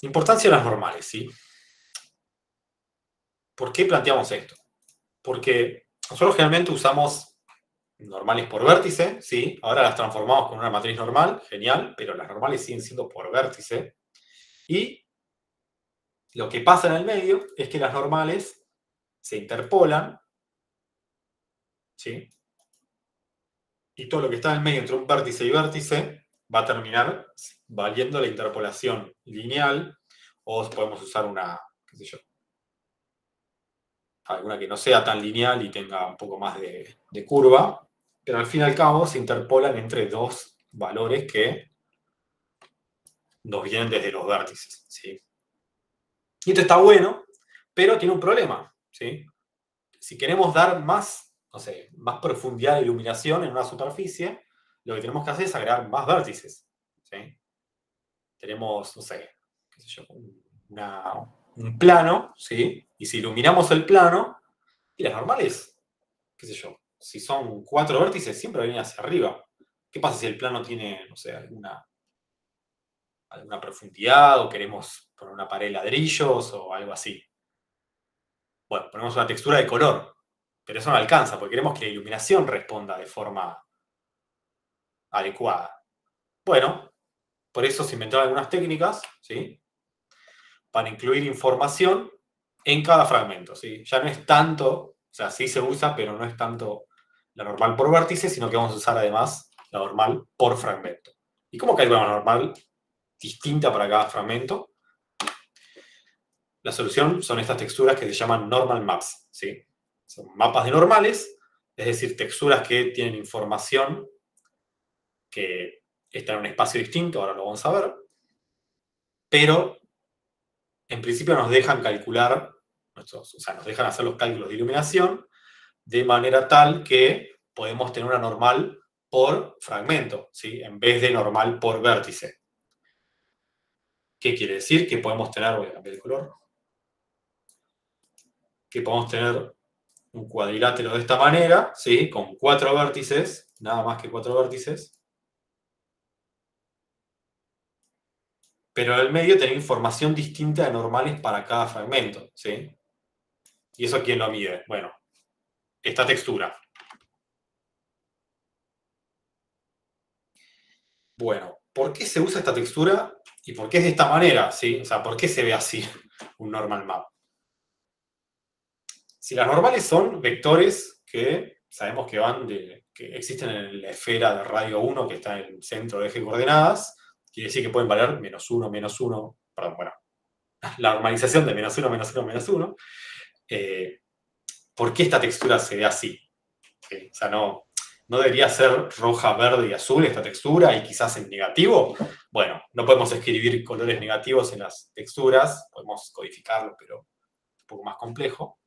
Importancia de las normales, ¿sí? ¿Por qué planteamos esto? Porque nosotros generalmente usamos normales por vértice, ¿sí? Ahora las transformamos con una matriz normal, genial, pero las normales siguen siendo por vértice. Y lo que pasa en el medio es que las normales se interpolan, ¿sí? Y todo lo que está en el medio entre un vértice y vértice va a terminar valiendo la interpolación lineal, o podemos usar una, qué sé yo, alguna que no sea tan lineal y tenga un poco más de curva, pero al fin y al cabo se interpolan entre dos valores que nos vienen desde los vértices, ¿sí? Y esto está bueno, pero tiene un problema, ¿sí? Si queremos dar más, no sé, más profundidad de iluminación en una superficie, lo que tenemos que hacer es agregar más vértices, ¿sí? Tenemos, no sé, qué sé yo, un plano, ¿sí? Y si iluminamos el plano, y las normales, qué sé yo, si son 4 vértices, siempre vienen hacia arriba. ¿Qué pasa si el plano tiene, no sé, alguna profundidad o queremos poner una pared de ladrillos o algo así? Bueno, ponemos una textura de color, pero eso no alcanza porque queremos que la iluminación responda de forma adecuada. Bueno, por eso se inventaron algunas técnicas, ¿sí? Para incluir información en cada fragmento, ¿sí? Ya no es tanto, o sea, sí se usa, pero no es tanto la normal por vértice, sino que vamos a usar además la normal por fragmento. ¿Y cómo calculamos la normal distinta para cada fragmento? La solución son estas texturas que se llaman normal maps, ¿sí? Son mapas de normales, es decir, texturas que tienen información que está en un espacio distinto, ahora lo vamos a ver, pero en principio nos dejan calcular, o sea, nos dejan hacer los cálculos de iluminación de manera tal que podemos tener una normal por fragmento, ¿sí? En vez de normal por vértice. ¿Qué quiere decir? Que podemos tener, voy a cambiar el color, que podemos tener un cuadrilátero de esta manera, ¿sí? Con 4 vértices, nada más que 4 vértices, pero en el medio tener información distinta de normales para cada fragmento, ¿sí? ¿Y eso quién lo mide? Bueno, esta textura. Bueno, ¿por qué se usa esta textura y por qué es de esta manera? ¿Sí? O sea, ¿por qué se ve así un normal map? Si las normales son vectores que sabemos que que existen en la esfera de radio 1 que está en el centro de eje de coordenadas, quiere decir que pueden valer -1, perdón, bueno, la normalización de -1, -1, -1. ¿Por qué esta textura se ve así? ¿Sí? O sea, no debería ser roja, verde y azul esta textura y quizás en negativo. Bueno, no podemos escribir colores negativos en las texturas, podemos codificarlo, pero es un poco más complejo.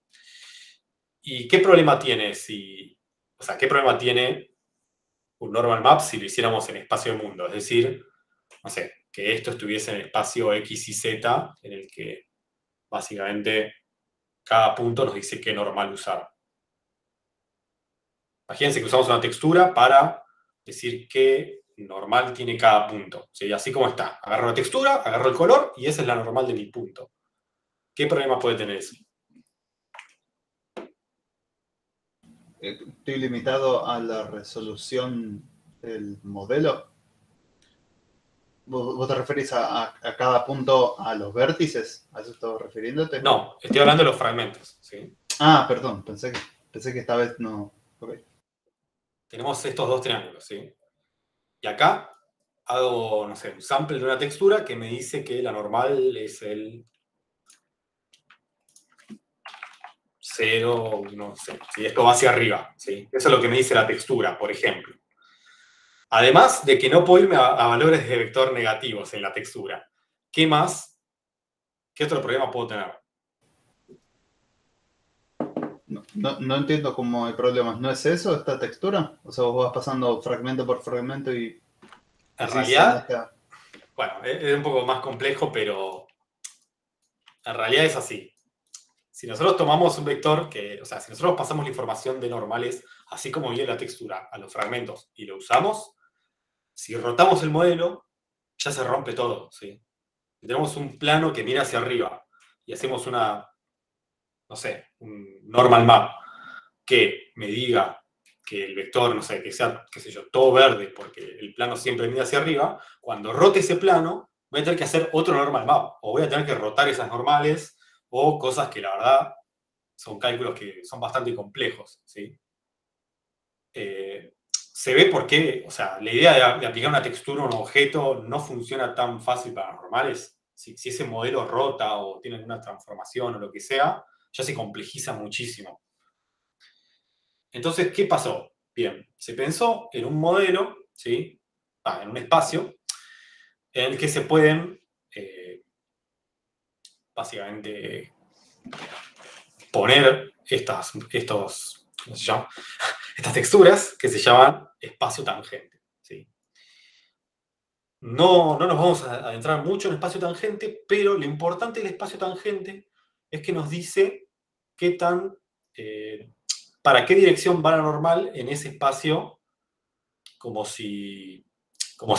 ¿Y qué problema tiene qué problema tiene un normal map si lo hiciéramos en espacio de mundo? Es decir, no sé, que esto estuviese en el espacio X y Z, en el que básicamente cada punto nos dice qué normal usar. Imagínense que usamos una textura para decir qué normal tiene cada punto. ¿Sí? Así como está. Agarro la textura, agarro el color y esa es la normal de mi punto. ¿Qué problema puede tener eso? Estoy limitado a la resolución del modelo. ¿Vos te referís a cada punto a los vértices? ¿A eso estabas refiriéndote? No, estoy hablando de los fragmentos. ¿Sí? Ah, perdón, pensé que esta vez no. Okay. Tenemos estos dos triángulos, ¿sí? Y acá hago, no sé, un sample de una textura que me dice que la normal es el 0, no sé, si esto va hacia arriba, ¿sí? Eso es lo que me dice la textura, por ejemplo. Además de que no puedo irme a valores de vector negativos en la textura. ¿Qué más? ¿Qué otro problema puedo tener? No entiendo cómo hay problemas. ¿No es eso, esta textura? O sea, vos vas pasando fragmento por fragmento y... En realidad, bueno, es un poco más complejo, pero en realidad es así. Si nosotros tomamos un vector o sea, si nosotros pasamos la información de normales, así como viene la textura, a los fragmentos y lo usamos, si rotamos el modelo, ya se rompe todo, ¿sí? Si tenemos un plano que mira hacia arriba y hacemos no sé, un normal map que me diga que el vector, no sé, que sea, qué sé yo, todo verde, porque el plano siempre mira hacia arriba, cuando rote ese plano, voy a tener que hacer otro normal map, o voy a tener que rotar esas normales, o cosas que la verdad son cálculos que son bastante complejos, ¿sí? Se ve por qué, o sea, la idea de aplicar una textura a un objeto no funciona tan fácil para los normales. Si ese modelo rota o tiene alguna transformación o lo que sea, ya se complejiza muchísimo. Entonces, ¿qué pasó? Bien, se pensó en un modelo, ¿sí? En un espacio, en el que se pueden, básicamente, poner estas texturas que se llaman espacio tangente. ¿Sí? No nos vamos a adentrar mucho en espacio tangente, pero lo importante del espacio tangente es que nos dice para qué dirección va la normal en ese espacio, como si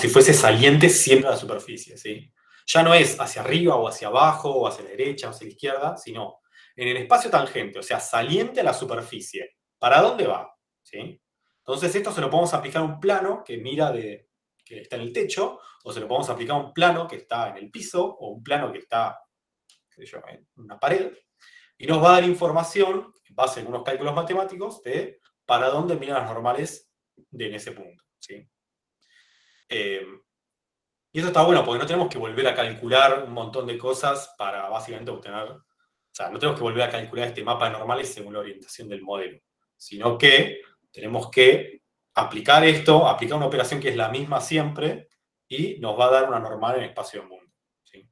fuese saliente siempre a la superficie. ¿Sí? Ya no es hacia arriba o hacia abajo o hacia la derecha o hacia la izquierda, sino en el espacio tangente, o sea, saliente a la superficie. ¿Para dónde va? ¿Sí? Entonces esto se lo podemos aplicar a un plano que que está en el techo, o se lo podemos aplicar a un plano que está en el piso, o un plano que está, qué sé yo, en una pared, y nos va a dar información, en base a unos cálculos matemáticos, de para dónde miran las normales en ese punto, ¿sí? Y eso está bueno porque no tenemos que volver a calcular un montón de cosas para básicamente obtener, o sea, no tenemos que volver a calcular este mapa de normales según la orientación del modelo, sino que tenemos que aplicar esto, aplicar una operación que es la misma siempre y nos va a dar una normal en espacio de mundo, ¿sí?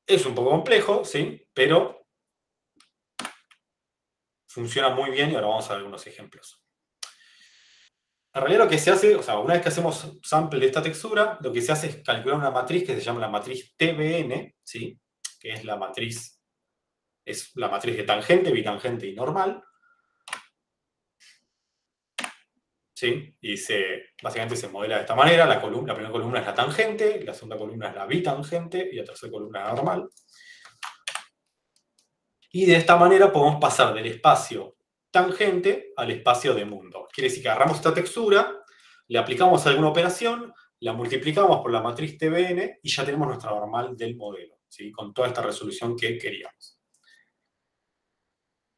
Es un poco complejo, ¿sí? Pero funciona muy bien y ahora vamos a ver algunos ejemplos. En realidad lo que se hace, o sea, una vez que hacemos sample de esta textura, lo que se hace es calcular una matriz que se llama la matriz TBN, ¿sí? Que es la matriz de tangente, bitangente y normal. ¿Sí? Y básicamente se modela de esta manera. La primera columna es la tangente, la segunda columna es la bitangente y la tercera columna es la normal. Y de esta manera podemos pasar del espacio tangente al espacio de mundo. Quiere decir que agarramos esta textura, le aplicamos alguna operación, la multiplicamos por la matriz TBN y ya tenemos nuestra normal del modelo, ¿sí? Con toda esta resolución que queríamos.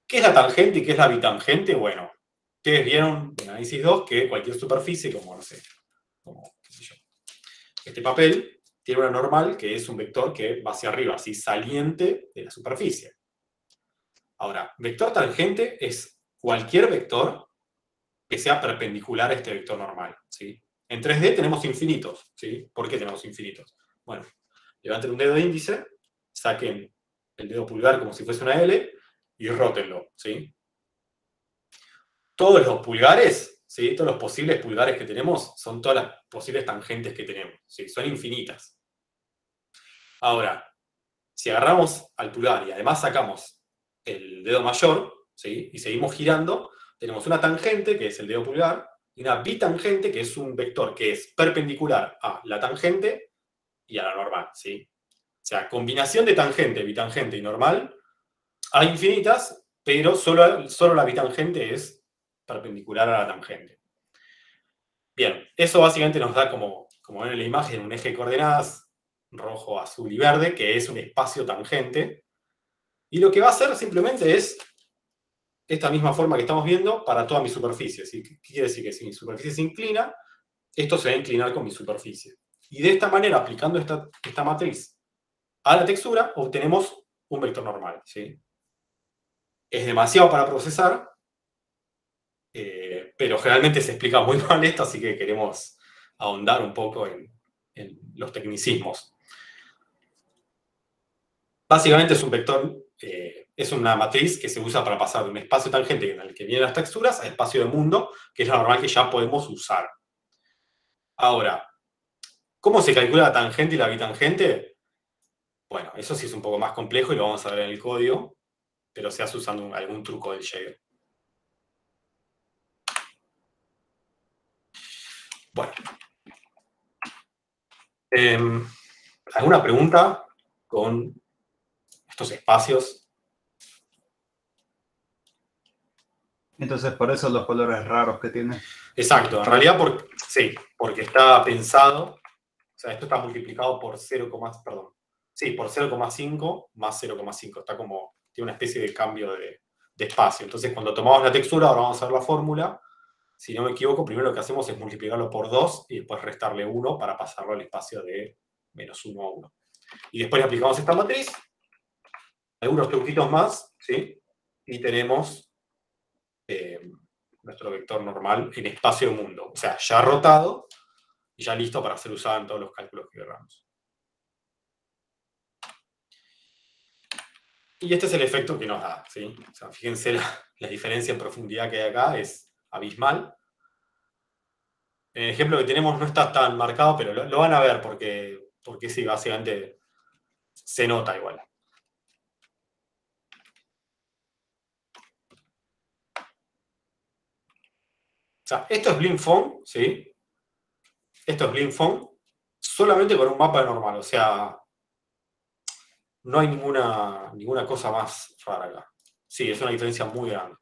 ¿Qué es la tangente y qué es la bitangente? Bueno, ustedes vieron en análisis 2 que cualquier superficie, como no sé, qué sé yo, este papel, tiene una normal que es un vector que va hacia arriba, así saliente de la superficie. Ahora, vector tangente es cualquier vector que sea perpendicular a este vector normal, ¿sí? En 3D tenemos infinitos, ¿sí? ¿Por qué tenemos infinitos? Bueno, levanten un dedo índice, saquen el dedo pulgar como si fuese una L y rótenlo, ¿sí? Todos los pulgares, ¿sí? Todos los posibles pulgares que tenemos son todas las posibles tangentes que tenemos, ¿sí? Son infinitas. Ahora, si agarramos al pulgar y además sacamos el dedo mayor, ¿sí? Y seguimos girando, tenemos una tangente, que es el dedo pulgar, y una bitangente, que es un vector que es perpendicular a la tangente y a la normal, ¿sí? O sea, combinación de tangente, bitangente y normal, hay infinitas, pero solo la bitangente es perpendicular a la tangente. Bien, eso básicamente nos da, como ven en la imagen, un eje de coordenadas rojo, azul y verde, que es un espacio tangente. Y lo que va a hacer simplemente es esta misma forma que estamos viendo para toda mi superficie. ¿Sí? ¿Qué quiere decir? Que si mi superficie se inclina, esto se va a inclinar con mi superficie. Y de esta manera, aplicando esta matriz a la textura, obtenemos un vector normal, ¿sí? Es demasiado para procesar, pero generalmente se explica muy mal esto, así que queremos ahondar un poco en los tecnicismos. Básicamente es un vector, es una matriz que se usa para pasar de un espacio tangente en el que vienen las texturas a espacio de mundo, que es la normal que ya podemos usar. Ahora, ¿cómo se calcula la tangente y la bitangente? Bueno, eso sí es un poco más complejo y lo vamos a ver en el código, pero se hace usando algún truco del Jaeger. Bueno. ¿Alguna pregunta con estos espacios? Entonces, por eso los colores raros que tiene. Exacto, en realidad sí, porque está pensado, o sea, esto está multiplicado por 0,5 más 0,5, está como, tiene una especie de cambio de espacio. Entonces, cuando tomamos la textura, ahora vamos a ver la fórmula, si no me equivoco, primero lo que hacemos es multiplicarlo por 2 y después restarle 1 para pasarlo al espacio de menos 1 a 1. Y después le aplicamos esta matriz, algunos truquitos más, ¿sí? Y tenemos nuestro vector normal en espacio mundo. O sea, ya rotado y ya listo para ser usado en todos los cálculos que queramos. Y este es el efecto que nos da, ¿sí? O sea, fíjense la diferencia en profundidad que hay acá, es abismal. En el ejemplo que tenemos no está tan marcado, pero lo van a ver porque sí, básicamente se nota igual. O sea, esto es BlimFont, ¿sí? Esto es BlimFont solamente con un mapa normal, o sea, no hay ninguna cosa más rara acá. Sí, es una diferencia muy grande.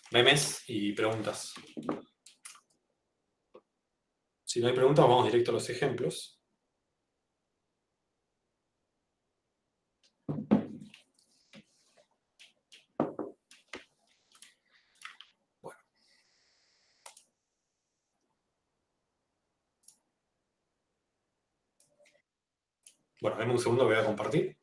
Memes y preguntas. Si no hay preguntas, vamos directo a los ejemplos. Bueno, denme un segundo, voy a compartir.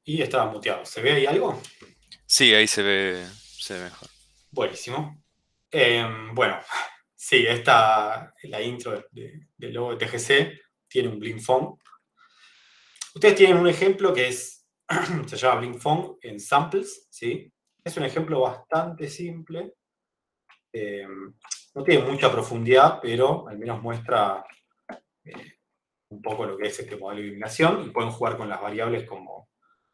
Y estaba muteado. ¿Se ve ahí algo? Sí, ahí se ve mejor. Buenísimo. Bueno, sí, la intro del logo de TGC tiene un Blink Phone. Ustedes tienen un ejemplo que se llama Blink Phone en samples, ¿sí? Es un ejemplo bastante simple. No tiene mucha profundidad, pero al menos muestra un poco lo que es este modelo de iluminación y pueden jugar con las variables como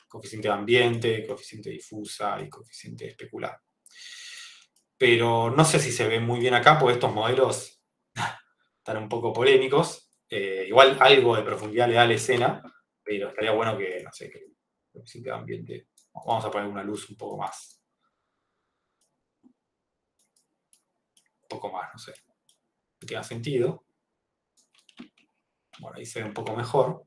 coeficiente de ambiente, coeficiente difusa y coeficiente especular. Pero no sé si se ve muy bien acá, porque estos modelos están un poco polémicos. Igual algo de profundidad le da a la escena, pero estaría bueno que, no sé, que el coeficiente de ambiente, vamos a poner una luz un poco más, no sé, que tenga sentido. Bueno, ahí se ve un poco mejor.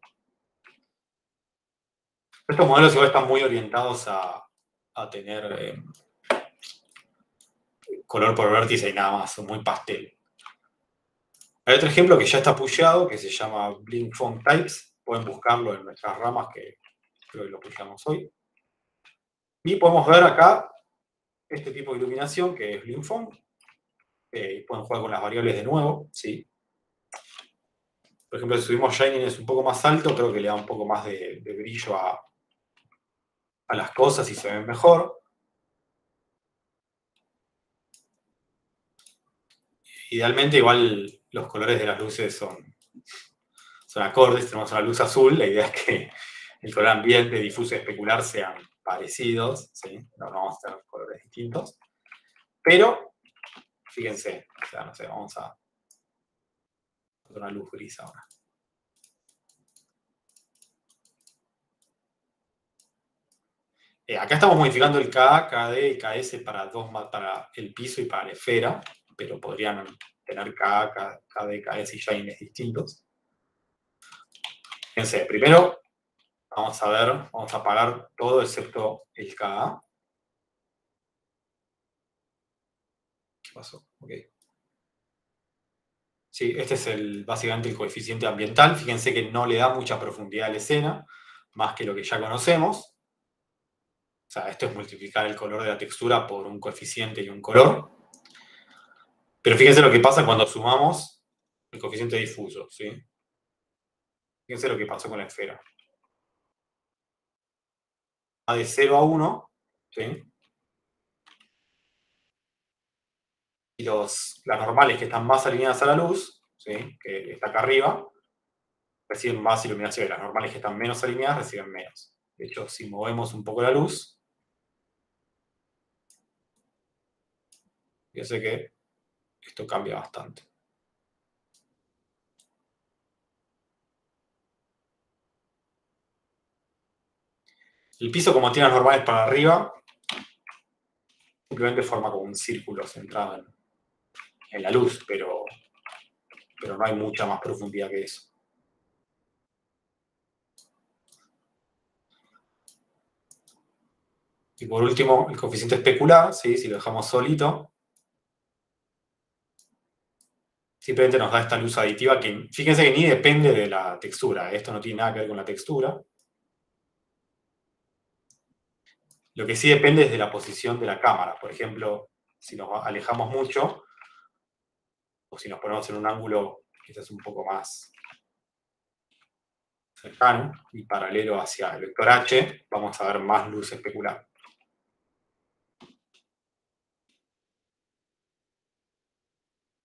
Estos modelos igual están muy orientados a tener color por vértice y nada más, son muy pastel. Hay otro ejemplo que ya está pusheado, que se llama Blink Phone Types. Pueden buscarlo en nuestras ramas, que creo que lo pusheamos hoy. Y podemos ver acá este tipo de iluminación, que es Blink Phone. Pueden jugar con las variables de nuevo, ¿sí? Por ejemplo, si subimos Shininess un poco más alto, creo que le da un poco más de brillo a las cosas y se ven mejor. Idealmente, igual los colores de las luces son acordes. Tenemos una luz azul, la idea es que el color ambiente, difuso y especular sean parecidos, ¿sí? No vamos a tener colores distintos. Pero, fíjense, o sea, no sé, vamos a poner una luz gris ahora. Acá estamos modificando el K, KD y KS para el piso y para la esfera, pero podrían tener K, KD, KS y Shines distintos. Fíjense, primero vamos a apagar todo excepto el KA. ¿Qué pasó? Ok. Sí, este es básicamente el coeficiente ambiental. Fíjense que no le da mucha profundidad a la escena, más que lo que ya conocemos. O sea, esto es multiplicar el color de la textura por un coeficiente y un color. Pero fíjense lo que pasa cuando sumamos el coeficiente difuso, ¿sí? Fíjense lo que pasó con la esfera. Va de 0 a 1, ¿sí? Y las normales que están más alineadas a la luz, ¿sí? Que está acá arriba, reciben más iluminación. Y las normales que están menos alineadas reciben menos. De hecho, si movemos un poco la luz, fíjense que esto cambia bastante. El piso, como tiene las normales para arriba, simplemente forma como un círculo centrado en la luz, pero no hay mucha más profundidad que eso. Y por último, el coeficiente especular, ¿sí? Si lo dejamos solito, simplemente nos da esta luz aditiva que, fíjense que ni depende de la textura. Esto no tiene nada que ver con la textura. Lo que sí depende es de la posición de la cámara. Por ejemplo, si nos alejamos mucho, o si nos ponemos en un ángulo quizás un poco más cercano y paralelo hacia el vector H, vamos a ver más luz especular.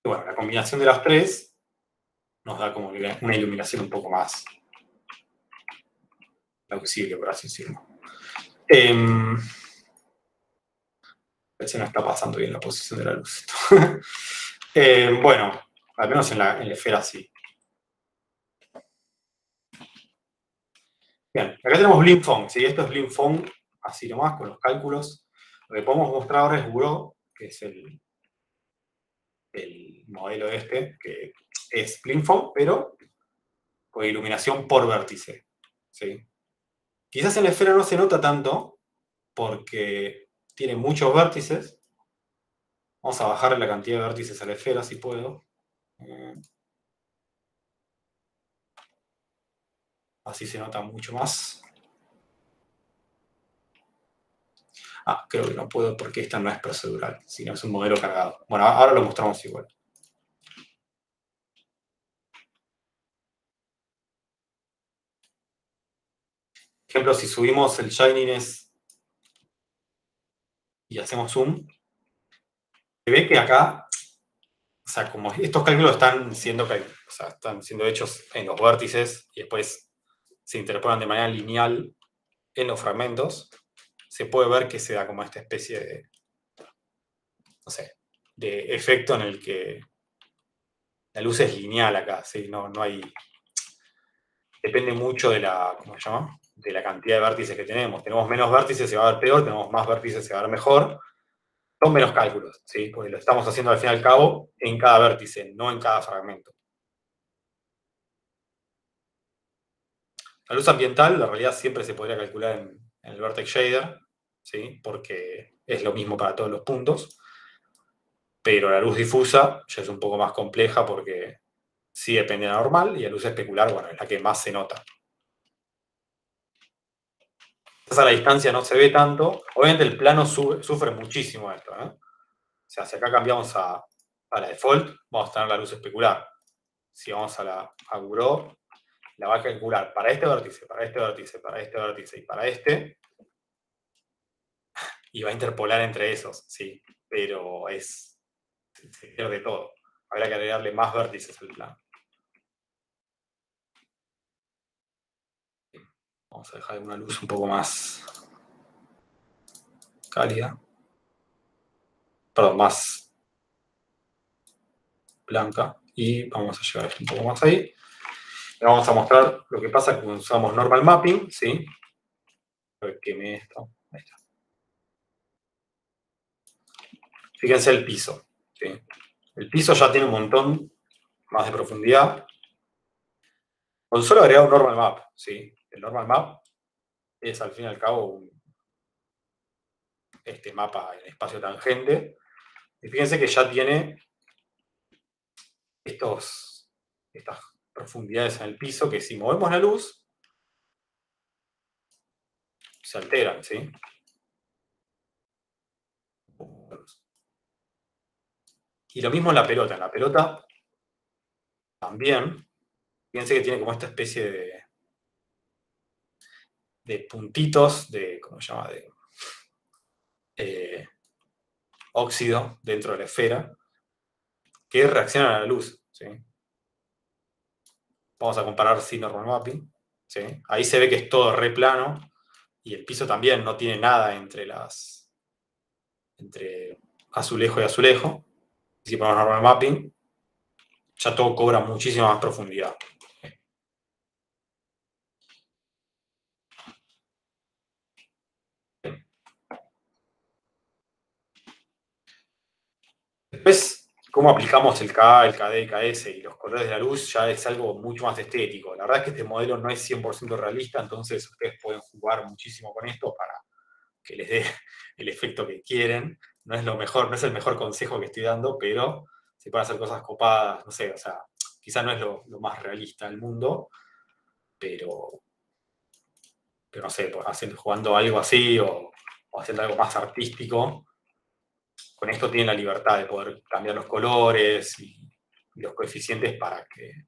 Y bueno, la combinación de las tres nos da como una iluminación un poco más plausible, por así decirlo. Se no está pasando bien la posición de la luz. Bueno, al menos en la esfera sí. Bien, acá tenemos Blink-Fong, ¿sí? Esto es Blink-Fong, así nomás, con los cálculos. Lo que podemos mostrar ahora es Gouraud, que es el modelo este, que es Blink-Fong, pero con iluminación por vértice, ¿sí? Quizás en la esfera no se nota tanto, porque tiene muchos vértices. Vamos a bajarle la cantidad de vértices a la esfera, si puedo. Así se nota mucho más. Creo que no puedo porque esta no es procedural, sino es un modelo cargado. Bueno, ahora lo mostramos igual. Por ejemplo, si subimos el shininess y hacemos zoom, se ve que acá, o sea, como estos cálculos están siendo hechos en los vértices y después se interpolan de manera lineal en los fragmentos, se puede ver que se da como esta especie de, no sé, de efecto en el que la luz es lineal acá, ¿sí? No hay... Depende mucho de la, ¿cómo se llama? De la cantidad de vértices que tenemos. Tenemos menos vértices, se va a ver peor, tenemos más vértices, se va a ver mejor. Son menos cálculos, ¿sí? Porque lo estamos haciendo al fin y al cabo en cada vértice, no en cada fragmento. La luz ambiental, la realidad siempre se podría calcular en el Vertex Shader, ¿sí? Porque es lo mismo para todos los puntos. Pero la luz difusa ya es un poco más compleja porque sí depende de la normal, y la luz especular, bueno, es la que más se nota. A la distancia no se ve tanto. Obviamente el plano sufre muchísimo esto, ¿eh? O sea, si acá cambiamos a la default, vamos a tener la luz especular. Si vamos a Gouraud, la va a calcular para este vértice, para este vértice, para este vértice y para este. Y va a interpolar entre esos, sí. Pero se pierde todo. Habrá que agregarle más vértices al plano. Vamos a dejar una luz un poco más cálida. Perdón, más blanca. Y vamos a llevar esto un poco más ahí. Le vamos a mostrar lo que pasa cuando usamos normal mapping, ¿sí? A ver, queme esto. Ahí está. Fíjense el piso, ¿sí? El piso ya tiene un montón más de profundidad. Con solo agregar un normal map, ¿sí? El normal map es al fin y al cabo este mapa en espacio tangente. Y fíjense que ya tiene estas profundidades en el piso que si movemos la luz se alteran, ¿sí? Y lo mismo en la pelota. En la pelota también, fíjense que tiene como esta especie de puntitos de, ¿cómo se llama? De óxido dentro de la esfera que reaccionan a la luz, ¿sí? Vamos a comparar sin normal mapping, ¿sí? Ahí se ve que es todo re plano y el piso también no tiene nada entre azulejo y azulejo. Si ponemos normal mapping, ya todo cobra muchísima más profundidad. Después, cómo aplicamos el K, el KD, el KS y los colores de la luz ya es algo mucho más estético. La verdad es que este modelo no es 100% realista, entonces ustedes pueden jugar muchísimo con esto para que les dé el efecto que quieren. No es lo mejor, no es el mejor consejo que estoy dando, pero se pueden hacer cosas copadas, no sé, o sea, quizás no es lo más realista del mundo, pero no sé, jugando algo así o haciendo algo más artístico, con esto tienen la libertad de poder cambiar los colores y los coeficientes para que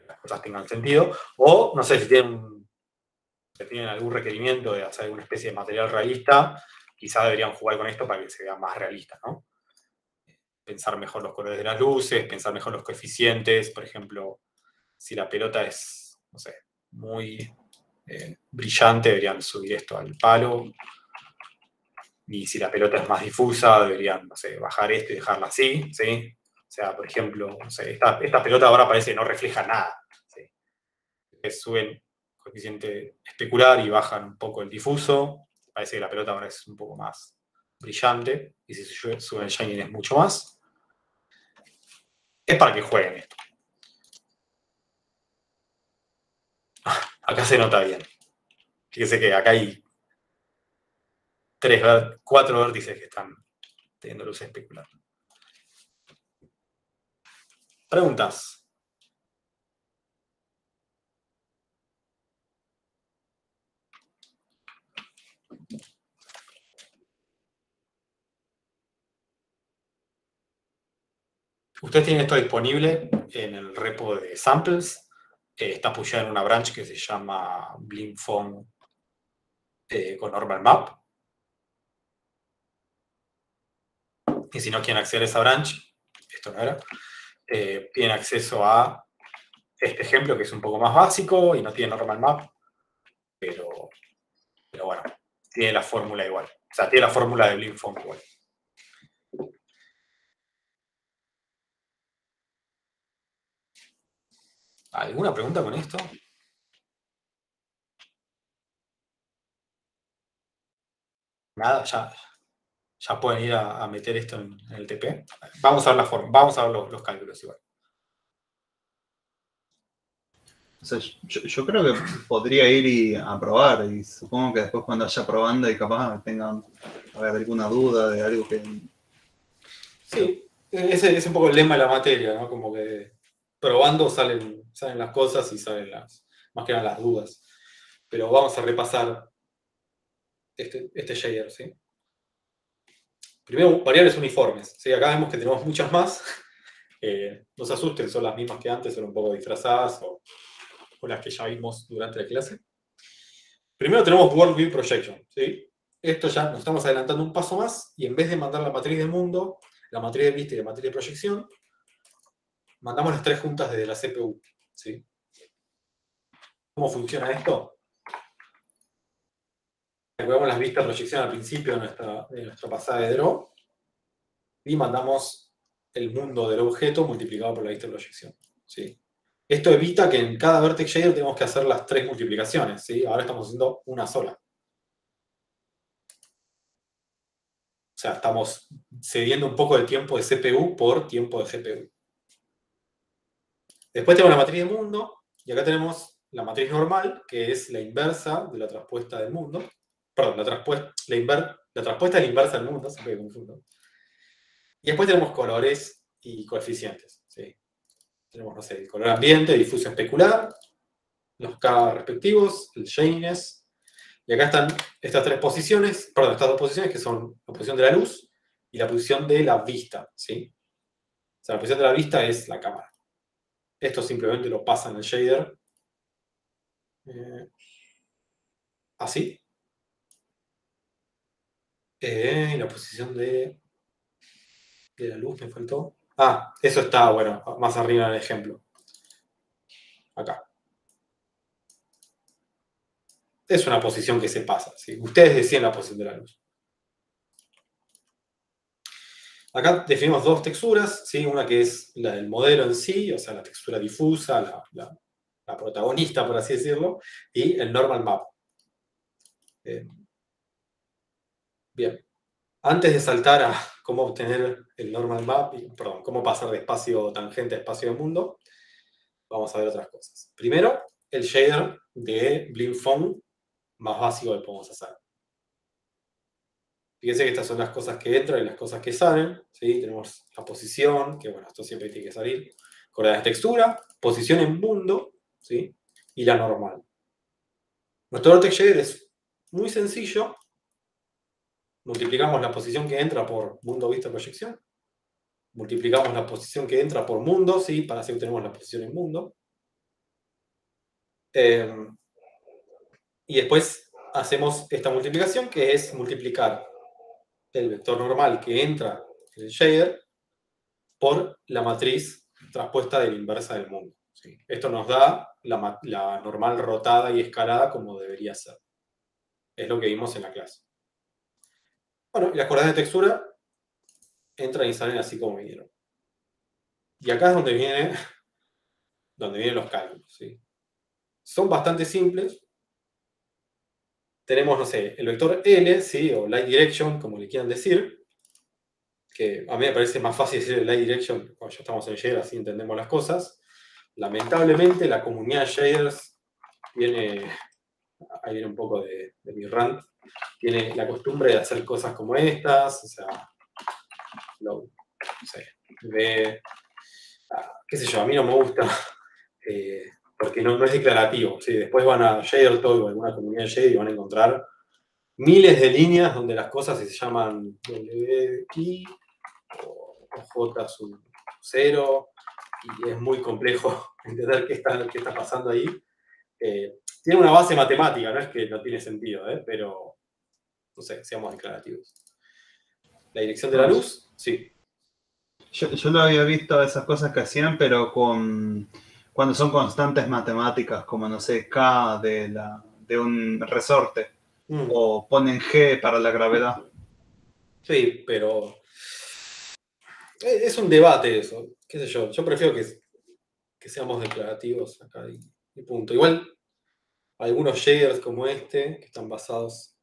las cosas tengan sentido. O, no sé, si tienen algún requerimiento de hacer alguna especie de material realista, quizás deberían jugar con esto para que se vea más realista, ¿no? pensar mejor los colores de las luces, pensar mejor los coeficientes. Por ejemplo, si la pelota es, no sé, muy brillante, deberían subir esto al palo. Y si la pelota es más difusa, deberían, no sé, bajar esto y dejarla así, ¿sí? O sea, por ejemplo, no sé, esta pelota ahora parece que no refleja nada, ¿sí? Suben coeficiente especular y bajan un poco el difuso. Parece que la pelota ahora es un poco más brillante. Y si suben el shining es mucho más. Es para que jueguen esto. Acá se nota bien. Fíjense que acá hay 4 vértices que están teniendo luz especular. Preguntas. Ustedes tienen esto disponible en el repo de samples. Está pushado en una branch que se llama BlinkFong con Normal Map. Y si no quieren acceder a esa branch, esto no era, tienen acceso a este ejemplo que es un poco más básico y no tiene Normal Map, pero bueno, tiene la fórmula igual. O sea, tiene la fórmula de BlinkFong igual. ¿Alguna pregunta con esto? Nada, ya pueden ir a meter esto en el TP. Vamos a ver la forma, vamos a ver los cálculos igual. O sea, yo creo que podría ir a probar y supongo que después cuando vaya probando y capaz tengan alguna duda de algo que... Sí, ese es un poco el lema de la materia, ¿no? Como que probando salen las cosas y salen más que nada las dudas. Pero vamos a repasar este shader, ¿sí? Primero, variables uniformes. ¿Sí? Acá vemos que tenemos muchas más. No se asusten, son las mismas que antes, son un poco disfrazadas o las que ya vimos durante la clase. Primero tenemos Worldview Projection, ¿sí? Esto ya nos estamos adelantando un paso más y en vez de mandar la matriz del mundo, la matriz de vista y la matriz de proyección, mandamos las 3 juntas desde la CPU, ¿sí? ¿Cómo funciona esto? Recordamos las vistas de proyección al principio de nuestra pasada de draw y mandamos el mundo del objeto multiplicado por la vista de proyección, ¿sí? Esto evita que en cada vertex shader tenemos que hacer las 3 multiplicaciones, ¿sí? Ahora estamos haciendo una sola. O sea, estamos cediendo un poco de tiempo de CPU por tiempo de GPU. Después tenemos la matriz de mundo, y acá tenemos la matriz normal, que es la inversa de la traspuesta del mundo. Perdón, la traspuesta es la inversa del mundo, se puede confundir. Y después tenemos colores y coeficientes, ¿sí? Tenemos, no sé, el color ambiente, difuso especular, los K respectivos, el shininess. Y acá están estas 3 posiciones, perdón, estas 2 posiciones que son la posición de la luz y la posición de la vista, ¿sí? O sea, la posición de la vista es la cámara. Esto simplemente lo pasa en el shader. Así. Y la posición de la luz me faltó. Ah, eso está, bueno, más arriba en el ejemplo. Acá. Es una posición que se pasa, ¿sí? Ustedes decían la posición de la luz. Acá definimos 2 texturas, ¿sí? Una que es la del modelo en sí, o sea, la textura difusa, la protagonista, por así decirlo, y el normal map. Bien. Antes de saltar a cómo obtener el normal map, perdón, cómo pasar de espacio tangente a espacio de mundo, vamos a ver otras cosas. Primero, el shader de BlinkFong más básico que podemos hacer. Fíjense que estas son las cosas que entran y las cosas que salen, ¿sí? Tenemos la posición, que bueno, esto siempre tiene que salir, coordenadas de textura, posición en mundo, ¿sí? Y la normal. Nuestro vertex shader es muy sencillo. Multiplicamos la posición que entra por mundo, vista, proyección. Multiplicamos la posición que entra por mundo, ¿sí? Para así obtenemos la posición en mundo. Y después hacemos esta multiplicación, que es multiplicar el vector normal que entra en el shader por la matriz traspuesta de la inversa del mundo. ¿Sí? Esto nos da la normal rotada y escalada como debería ser. Es lo que vimos en la clase. Bueno, y las coordenadas de textura entran y salen así como vinieron. Y acá es donde vienen los cálculos. ¿Sí? Son bastante simples. Tenemos, no sé, el vector L, ¿sí? O light direction, como le quieran decir, que a mí me parece más fácil decir el light direction cuando ya estamos en shader, así entendemos las cosas. Lamentablemente, la comunidad de shaders tiene, ahí viene un poco de mi rant, tiene la costumbre de hacer cosas como estas, o sea, no sé, qué sé yo, a mí no me gusta, porque no es declarativo. ¿Sí? Después van a ShaderTalk o alguna comunidad de shader y van a encontrar miles de líneas donde las cosas se llaman WI o J sub 0 y es muy complejo entender qué está pasando ahí. Tiene una base matemática, no es que no tiene sentido, pero no sé, seamos declarativos. La dirección de la luz, sí. Yo lo había visto esas cosas que hacían, pero cuando son constantes matemáticas, como no sé, K de un resorte, o ponen G para la gravedad. Sí, pero es un debate eso, qué sé yo. Yo prefiero que seamos declarativos acá y punto. Igual, algunos shaders como este, que están basados,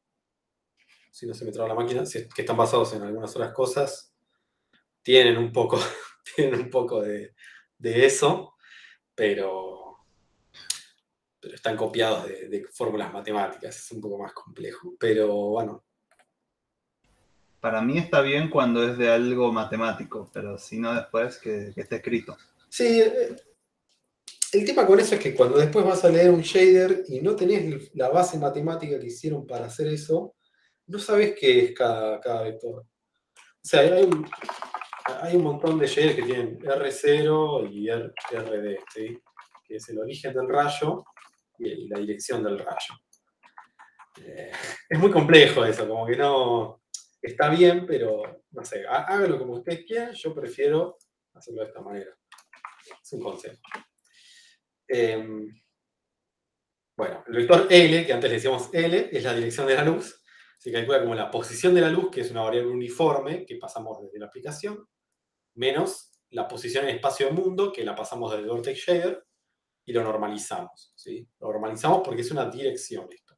si no se me traba la máquina, que están basados en algunas otras cosas, tienen un poco de eso, pero están copiados de fórmulas matemáticas, es un poco más complejo. Pero bueno. Para mí está bien cuando es de algo matemático, pero si no después que esté escrito. Sí, el tema con eso es que cuando después vas a leer un shader y no tenés la base matemática que hicieron para hacer eso, no sabes qué es cada vector. O sea, hay un montón de shaders que tienen R0 y RD, ¿sí? Que es el origen del rayo y la dirección del rayo. Es muy complejo eso, como que no está bien, pero no sé, hágalo como ustedes quieran, yo prefiero hacerlo de esta manera. Es un consejo. Bueno, el vector L, que antes le decíamos L, es la dirección de la luz. Se calcula como la posición de la luz, que es una variable uniforme que pasamos desde la aplicación, menos la posición en espacio de mundo, que la pasamos desde Vertex Shader, y lo normalizamos. ¿Sí? Lo normalizamos porque es una dirección esto.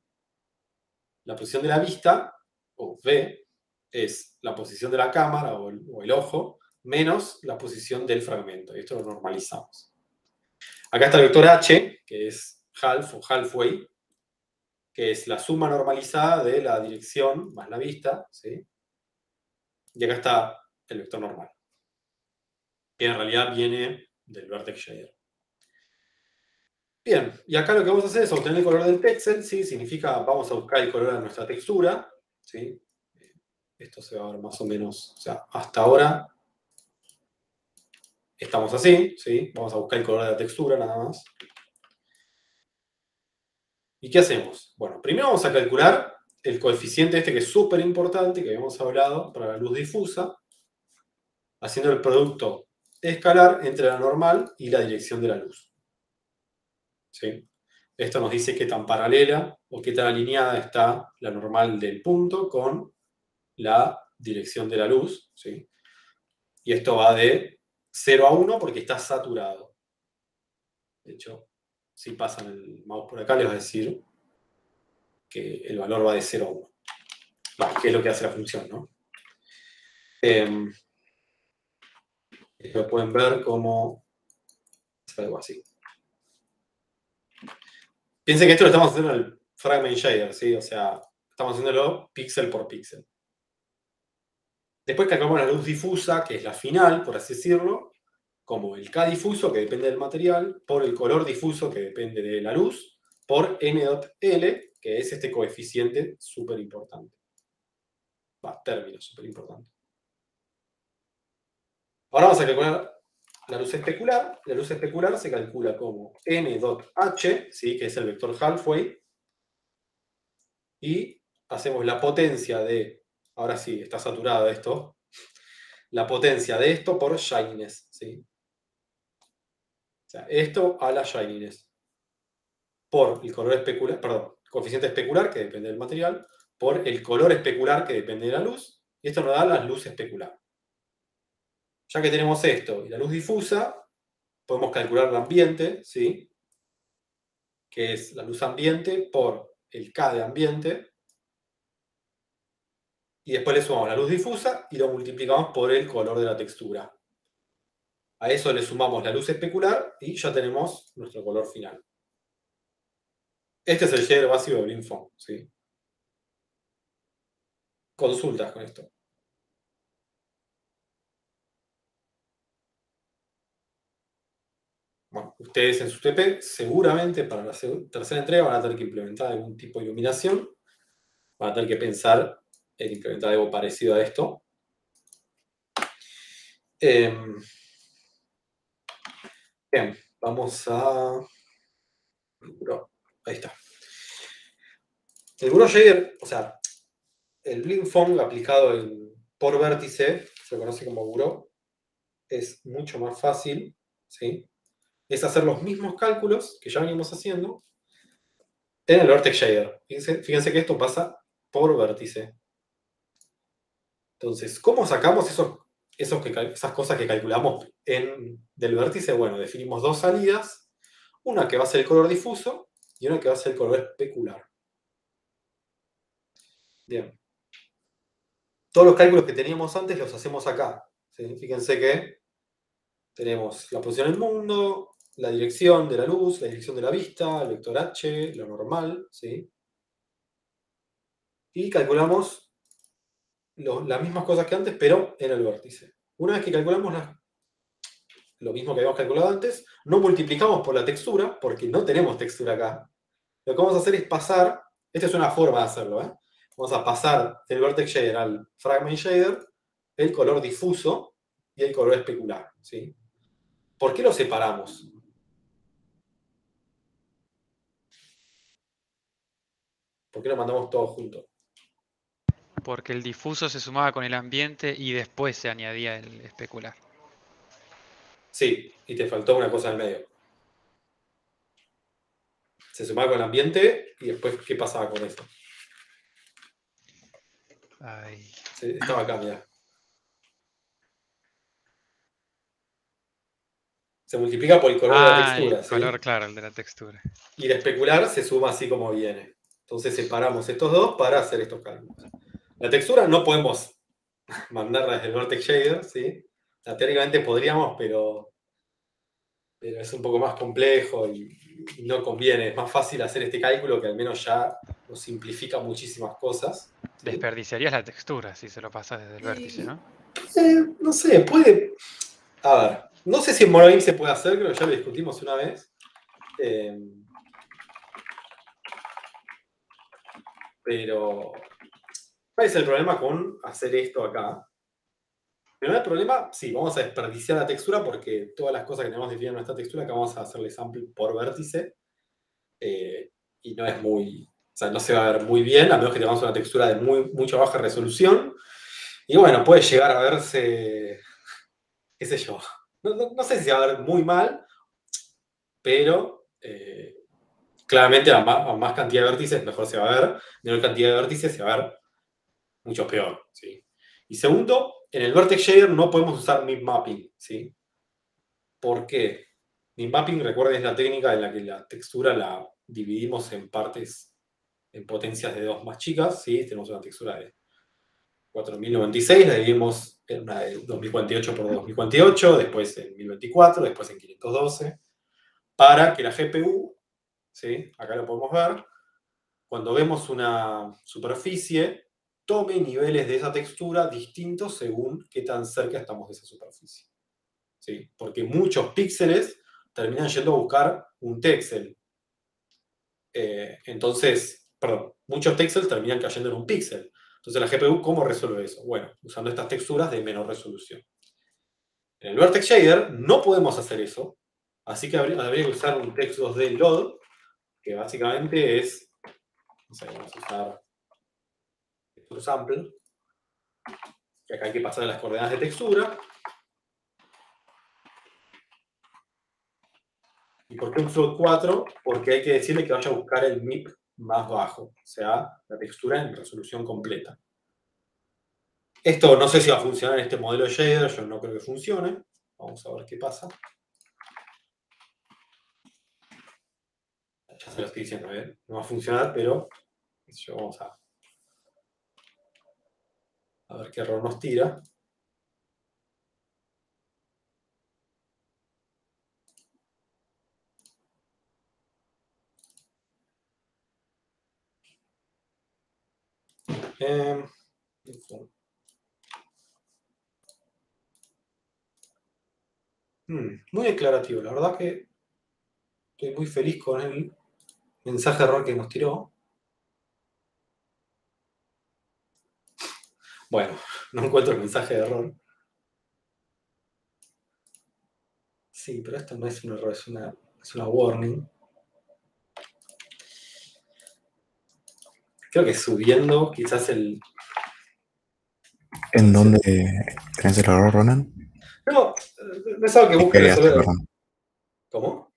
La posición de la vista, o V, es la posición de la cámara o el ojo, menos la posición del fragmento. Y esto lo normalizamos. Acá está el vector H, que es half o halfway, que es la suma normalizada de la dirección más la vista, ¿sí? Y acá está el vector normal, que en realidad viene del vertex shader. Bien, y acá lo que vamos a hacer es obtener el color del pixel, ¿sí? Significa, vamos a buscar el color de nuestra textura, ¿sí? Esto se va a ver más o menos, o sea, hasta ahora estamos así, ¿sí? Vamos a buscar el color de la textura nada más. ¿Y qué hacemos? Bueno, primero vamos a calcular el coeficiente este que es súper importante, que habíamos hablado, para la luz difusa, haciendo el producto escalar entre la normal y la dirección de la luz. ¿Sí? Esto nos dice qué tan paralela o qué tan alineada está la normal del punto con la dirección de la luz. ¿Sí? Y esto va de 0 a 1 porque está saturado. De hecho, si pasan el mouse por acá, les va a decir que el valor va de 0 a 1. Vale, que es lo que hace la función, ¿no? Lo pueden ver como es algo así. Piensen que esto lo estamos haciendo en el fragment shader, ¿sí? O sea, estamos haciéndolo píxel por píxel. Después calculamos la luz difusa, que es la final, por así decirlo, como el K difuso, que depende del material, por el color difuso, que depende de la luz, por N.L, que es este coeficiente súper importante. Término súper importante. Ahora vamos a calcular la luz especular. La luz especular se calcula como N.H, ¿sí? Que es el vector halfway, y hacemos la potencia de, ahora sí, está saturado esto, la potencia de esto por shininess, ¿sí? O sea, esto a la shininess. Por el color especular, perdón, coeficiente especular, que depende del material, por el color especular, que depende de la luz, y esto nos da la luz especular. Ya que tenemos esto y la luz difusa, podemos calcular el ambiente, ¿sí? Que es la luz ambiente por el K de ambiente, y después le sumamos la luz difusa y lo multiplicamos por el color de la textura. A eso le sumamos la luz especular y ya tenemos nuestro color final. Este es el shader básico de Blinfong, ¿sí? Consultas con esto. Bueno, ustedes en su TP seguramente para la tercera entrega van a tener que implementar algún tipo de iluminación. Van a tener que pensar en implementar algo parecido a esto. Bien, vamos a... Ahí está. El Buró Shader, o sea, el Blinfong aplicado por vértice, se lo conoce como Buró, es mucho más fácil, ¿sí? Es hacer los mismos cálculos que ya venimos haciendo en el Vertex Shader. Fíjense que esto pasa por vértice. Entonces, ¿cómo sacamos esas cosas que calculamos del vértice? Bueno, definimos dos salidas, una que va a ser el color difuso y una que va a ser el color especular. Bien. Todos los cálculos que teníamos antes los hacemos acá. ¿Sí? Fíjense que tenemos la posición del mundo, la dirección de la luz, la dirección de la vista, el vector h, lo normal, ¿sí? Y calculamos las mismas cosas que antes, pero en el vértice. Una vez que calculamos lo mismo que habíamos calculado antes, no multiplicamos por la textura, porque no tenemos textura acá. Lo que vamos a hacer es pasar, esta es una forma de hacerlo, ¿eh? Vamos a pasar del Vertex Shader al Fragment Shader el color difuso y el color especular, ¿sí? ¿Por qué lo separamos? ¿Por qué lo mandamos todos juntos? Porque el difuso se sumaba con el ambiente y después se añadía el especular. Sí, y te faltó una cosa en el medio. Se sumaba con el ambiente y después, ¿qué pasaba con eso? Ay. Sí, estaba acá, mirá. Se multiplica por el color de la textura, el ¿sí? color, claro, el de la textura. Y el especular se suma así como viene. Entonces separamos estos dos para hacer estos cálculos. La textura no podemos mandarla desde el Vertex Shader, ¿sí? O sea, teóricamente podríamos, pero es un poco más complejo y no conviene. Es más fácil hacer este cálculo que al menos ya nos simplifica muchísimas cosas, ¿sí? Desperdiciarías la textura si se lo pasas desde el vértice, ¿no? No sé, puede... A ver, no sé si en Monobeam se puede hacer, creo que ya lo discutimos una vez. Pero... ¿cuál es el problema con hacer esto acá? El primer problema, sí, vamos a desperdiciar la textura porque todas las cosas que tenemos definidas en nuestra textura que vamos a hacerle sample por vértice y no es muy... O sea, no se va a ver muy bien, a menos que tengamos una textura de mucha baja resolución. Y bueno, puede llegar a verse... qué sé yo. No sé si se va a ver muy mal, pero claramente a más cantidad de vértices mejor se va a ver. Menor cantidad de vértices se va a ver mucho peor, ¿sí? Y segundo, en el Vertex Shader no podemos usar Mip Mapping, ¿sí? ¿Por qué? Mip Mapping, recuerden, es la técnica en la que la textura la dividimos en partes, en potencias de 2 más chicas, ¿sí? Tenemos una textura de 4096, la dividimos en una de 2048 por 2048, después en 1024, después en 512, para que la GPU, ¿sí? Acá lo podemos ver, cuando vemos una superficie, tome niveles de esa textura distintos según qué tan cerca estamos de esa superficie. ¿Sí? Porque muchos píxeles terminan yendo a buscar un texel. Muchos texels terminan cayendo en un píxel. Entonces la GPU, ¿cómo resuelve eso? Bueno, usando estas texturas de menor resolución. En el Vertex Shader no podemos hacer eso, así que habría que usar un Text 2D Load, que básicamente es, no sé, vamos a usar Texture Sample. que acá hay que pasar las coordenadas de textura. ¿Y por qué un float 4? Porque hay que decirle que vaya a buscar el MIP más bajo, o sea, la textura en resolución completa. Esto no sé si va a funcionar en este modelo de shader, yo no creo que funcione. Vamos a ver qué pasa. Ya se lo estoy diciendo, no va a funcionar, pero vamos a ver qué error nos tira. Muy declarativo, la verdad que estoy muy feliz con el mensaje de error que nos tiró. Bueno, no encuentro el mensaje de error. Sí, pero esto no es un error, es una warning. Creo que subiendo quizás el... ¿En dónde tenés el error, Ronan? No, es algo que ¿Qué busque agregaste, resolver. perdón? ¿Cómo?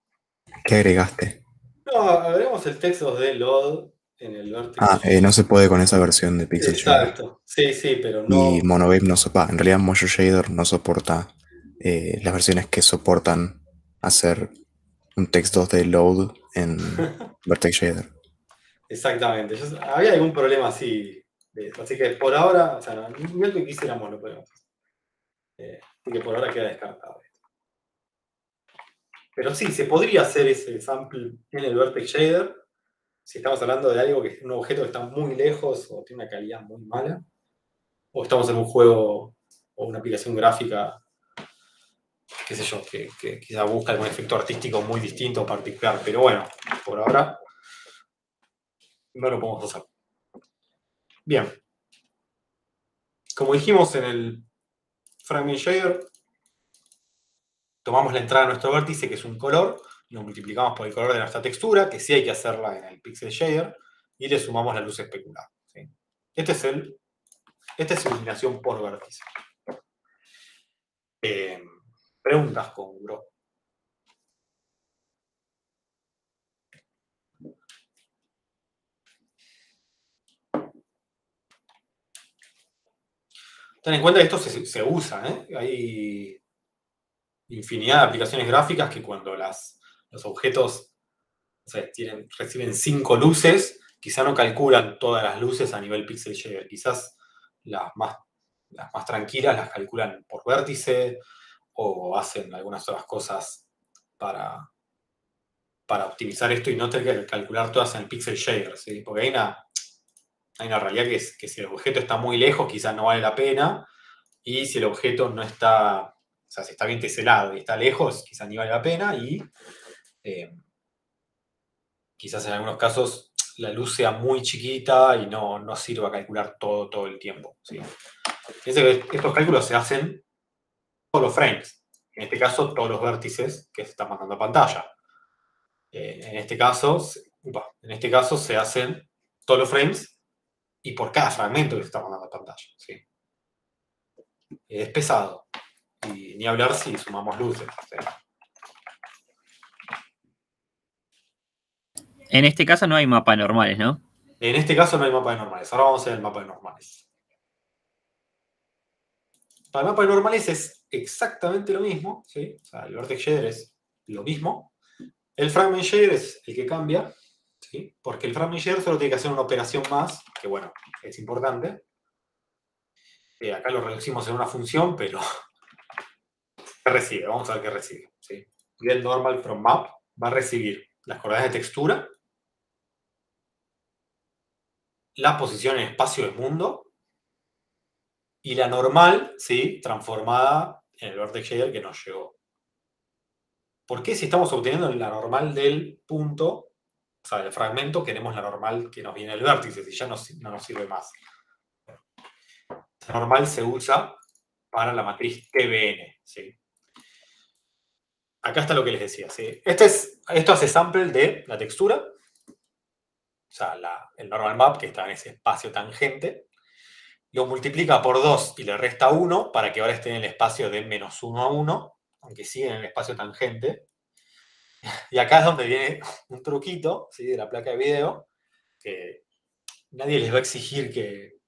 ¿Qué agregaste? No, agregamos el texto de load en el vértice. No se puede con esa versión de Pixel Shader. Exacto, sí, pero Y no... Monobabe no soporta, en realidad Motion Shader no soporta las versiones que soportan hacer un texto de load en Vertex Shader. Exactamente, había algún problema así, así que por ahora, o sea, no es que quisiéramos lo podemos hacer. Así que por ahora queda descartado. Pero sí, se podría hacer ese sample en el Vertex Shader si estamos hablando de algo que es un objeto que está muy lejos o tiene una calidad muy mala, o estamos en un juego o una aplicación gráfica, qué sé yo, que quizá busca algún efecto artístico muy distinto o particular. Pero bueno, por ahora no lo podemos hacer. Bien. Como dijimos en el Fragment Shader, tomamos la entrada de nuestro vértice, que es un color, y lo multiplicamos por el color de nuestra textura, que sí hay que hacerla en el Pixel Shader, y le sumamos la luz especular. ¿Sí? Esta es iluminación por vértice. Preguntas con Bro. Ten en cuenta que esto se usa, Hay infinidad de aplicaciones gráficas que cuando los objetos reciben 5 luces, quizá no calculan todas las luces a nivel Pixel Shader. Quizás las más tranquilas las calculan por vértice o hacen algunas otras cosas para optimizar esto y no tener que calcular todas en el Pixel Shader, ¿sí? Porque hay una realidad que es que si el objeto está muy lejos, quizás no vale la pena, y si el objeto no está, o sea, si está bien teselado y está lejos, quizás ni vale la pena, y quizás en algunos casos la luz sea muy chiquita y no sirva a calcular todo el tiempo, ¿sí? Fíjense que estos cálculos se hacen todos los frames, en este caso todos los vértices que se están mandando a pantalla. En este caso se hacen todos los frames y por cada fragmento que se está mandando a pantalla, ¿sí? Es pesado. Y ni hablar si sumamos luces. ¿Sí? En este caso no hay mapas normales, ¿no? En este caso no hay mapa de normales. Ahora vamos a ver el mapa de normales. Para el mapa de normales es exactamente lo mismo, ¿sí? O sea, el Vertex Shader es lo mismo. El Fragment Shader es el que cambia, ¿sí? Porque el Fragment Shader solo tiene que hacer una operación más, que bueno, es importante. Acá lo reducimos en una función, pero ¿qué recibe? Vamos a ver qué recibe, ¿sí? Get normal from map va a recibir las coordenadas de textura, la posición en espacio del mundo y la normal, ¿sí? Transformada en el Vertex Shader que nos llegó. ¿Por qué si estamos obteniendo la normal del punto, o sea, del fragmento, queremos la normal que nos viene del vértice, si ya no nos sirve más? La normal se usa para la matriz TBN, ¿sí? Acá está lo que les decía, ¿sí? Esto hace sample de la textura, o sea, el normal map que está en ese espacio tangente, lo multiplica por 2 y le resta 1 para que ahora esté en el espacio de menos 1 a 1, aunque sigue en el espacio tangente. Y acá es donde viene un truquito, ¿sí?, de la placa de video, que nadie les va a exigir que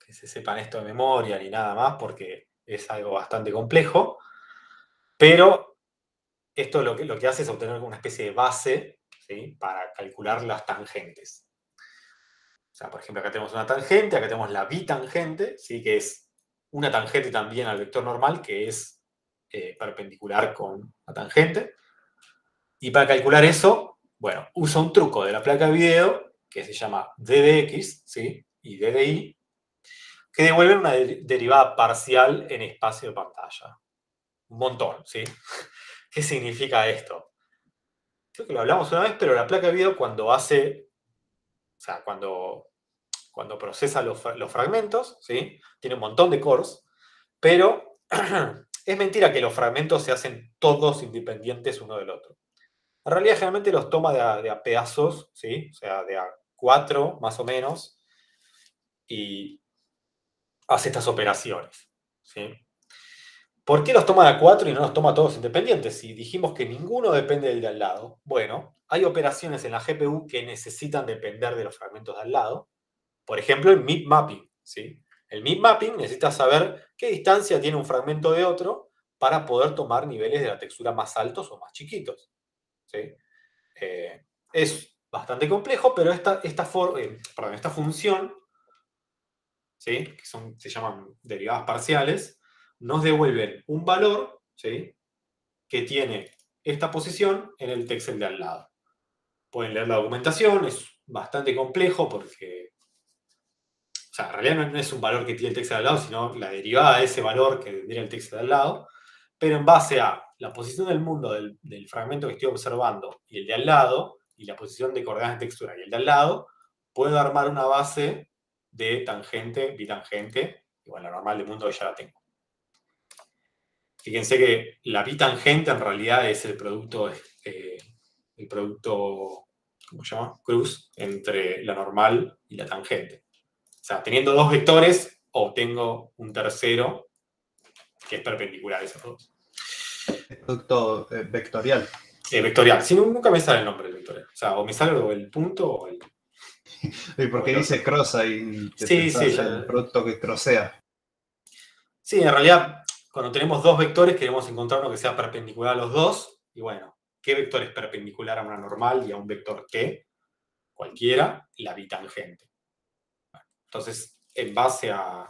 se sepan esto de memoria ni nada más, porque es algo bastante complejo, pero esto lo que hace es obtener una especie de base, ¿sí?, para calcular las tangentes. O sea, por ejemplo, acá tenemos una tangente, acá tenemos la bitangente, ¿sí?, que es una tangente también al vector normal, que es perpendicular con la tangente. Y para calcular eso, bueno, usa un truco de la placa de video que se llama ddx, ¿sí?, y ddi, que devuelven una derivada parcial en espacio de pantalla. Un montón, ¿sí? ¿Qué significa esto? Creo que lo hablamos una vez, pero la placa de video cuando hace, o sea, cuando procesa los fragmentos, ¿sí?, tiene un montón de cores, pero es mentira que los fragmentos se hacen todos independientes uno del otro. En realidad, generalmente los toma de a pedazos, ¿sí?, o sea, de a 4 más o menos, y hace estas operaciones, ¿sí? ¿Por qué los toma de a 4 y no los toma todos independientes? Si dijimos que ninguno depende del de al lado, bueno, hay operaciones en la GPU que necesitan depender de los fragmentos de al lado. Por ejemplo, el mip mapping, ¿sí? El mip mapping necesita saber qué distancia tiene un fragmento de otro para poder tomar niveles de la textura más altos o más chiquitos, ¿sí? Es bastante complejo, pero esta función, ¿sí?, que se llaman derivadas parciales, nos devuelven un valor, ¿sí?, que tiene esta posición en el texel de al lado. Pueden leer la documentación, es bastante complejo porque, o sea, en realidad no es un valor que tiene el texel de al lado, sino la derivada de ese valor que tendría el texel de al lado, pero en base a la posición del mundo del fragmento que estoy observando y el de al lado, y la posición de coordenadas de textura y el de al lado, puedo armar una base de tangente, bitangente, igual la normal del mundo ya la tengo. Fíjense que la bitangente en realidad es el producto, ¿cómo se llama?, cruz entre la normal y la tangente. O sea, teniendo dos vectores, obtengo un tercero que es perpendicular a esos dos. Producto vectorial. Vectorial. Si nunca me sale el nombre del vectorial. O sea, o me sale el punto o el... Y porque dice cross ahí, sí, el producto que crossea. Sí, en realidad, cuando tenemos dos vectores, queremos encontrar uno que sea perpendicular a los dos. Y bueno, ¿qué vector es perpendicular a una normal y a un vector T? Cualquiera, la bitangente. Entonces, en base a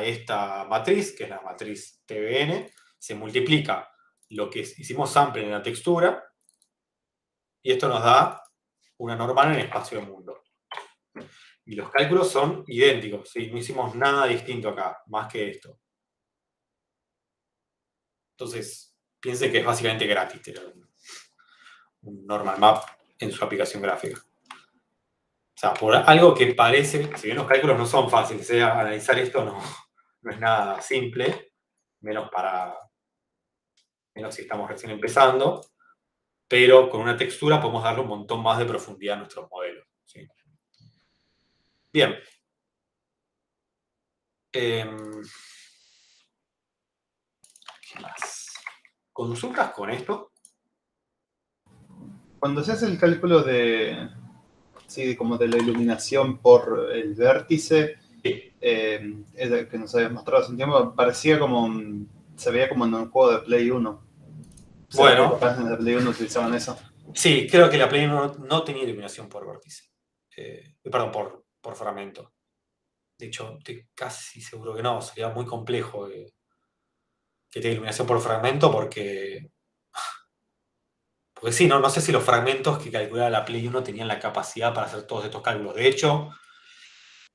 esta matriz, que es la matriz TBN, se multiplica lo que hicimos sample en la textura, y esto nos da una normal en el espacio de mundo. Y los cálculos son idénticos, ¿sí? No hicimos nada distinto acá, más que esto. Entonces, piensen que es básicamente gratis tener un normal map en su aplicación gráfica. O sea, por algo que parece, si bien los cálculos no son fáciles, analizar esto no es nada simple, menos si estamos recién empezando, pero con una textura podemos darle un montón más de profundidad a nuestros modelos, ¿sí? Bien. ¿Qué más? ¿Consultas con esto? Cuando se hace el cálculo de, sí, como de la iluminación por el vértice, Sí. que nos habías mostrado hace un tiempo, parecía como, se veía como en un juego de Play 1. Bueno. ¿Los de Play 1 utilizaban eso? Sí, creo que la Play 1 no tenía iluminación por vértice. Perdón, por fragmento. De hecho, estoy casi seguro que no. Sería muy complejo que tenga iluminación por fragmento porque sí, no sé si los fragmentos que calculaba la Play 1 tenían la capacidad para hacer todos estos cálculos. De hecho,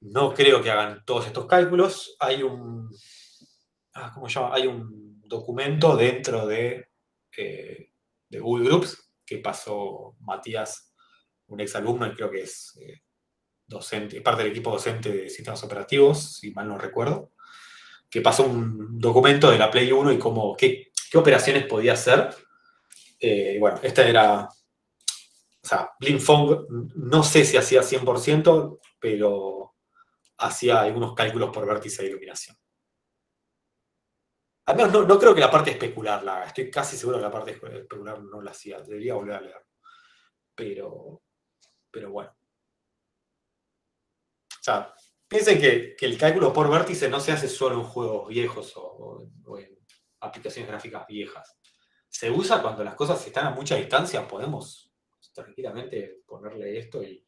no creo que hagan todos estos cálculos. Hay un... ¿cómo se llama? Hay un documento dentro de Google Groups que pasó Matías, un exalumno, y creo que es docente, parte del equipo docente de sistemas operativos, si mal no recuerdo, que pasó un documento de la Play 1 y qué operaciones podía hacer. Bueno, esta era... O sea, BlinkFong no sé si hacía 100%, pero hacía algunos cálculos por vértice de iluminación. Al menos no creo que la parte especular la haga. Estoy casi seguro que la parte especular no la hacía. Debería volver a leer. Pero bueno. O sea, piensen que el cálculo por vértice no se hace solo en juegos viejos o en aplicaciones gráficas viejas. Se usa cuando las cosas están a mucha distancia. Podemos tranquilamente ponerle esto y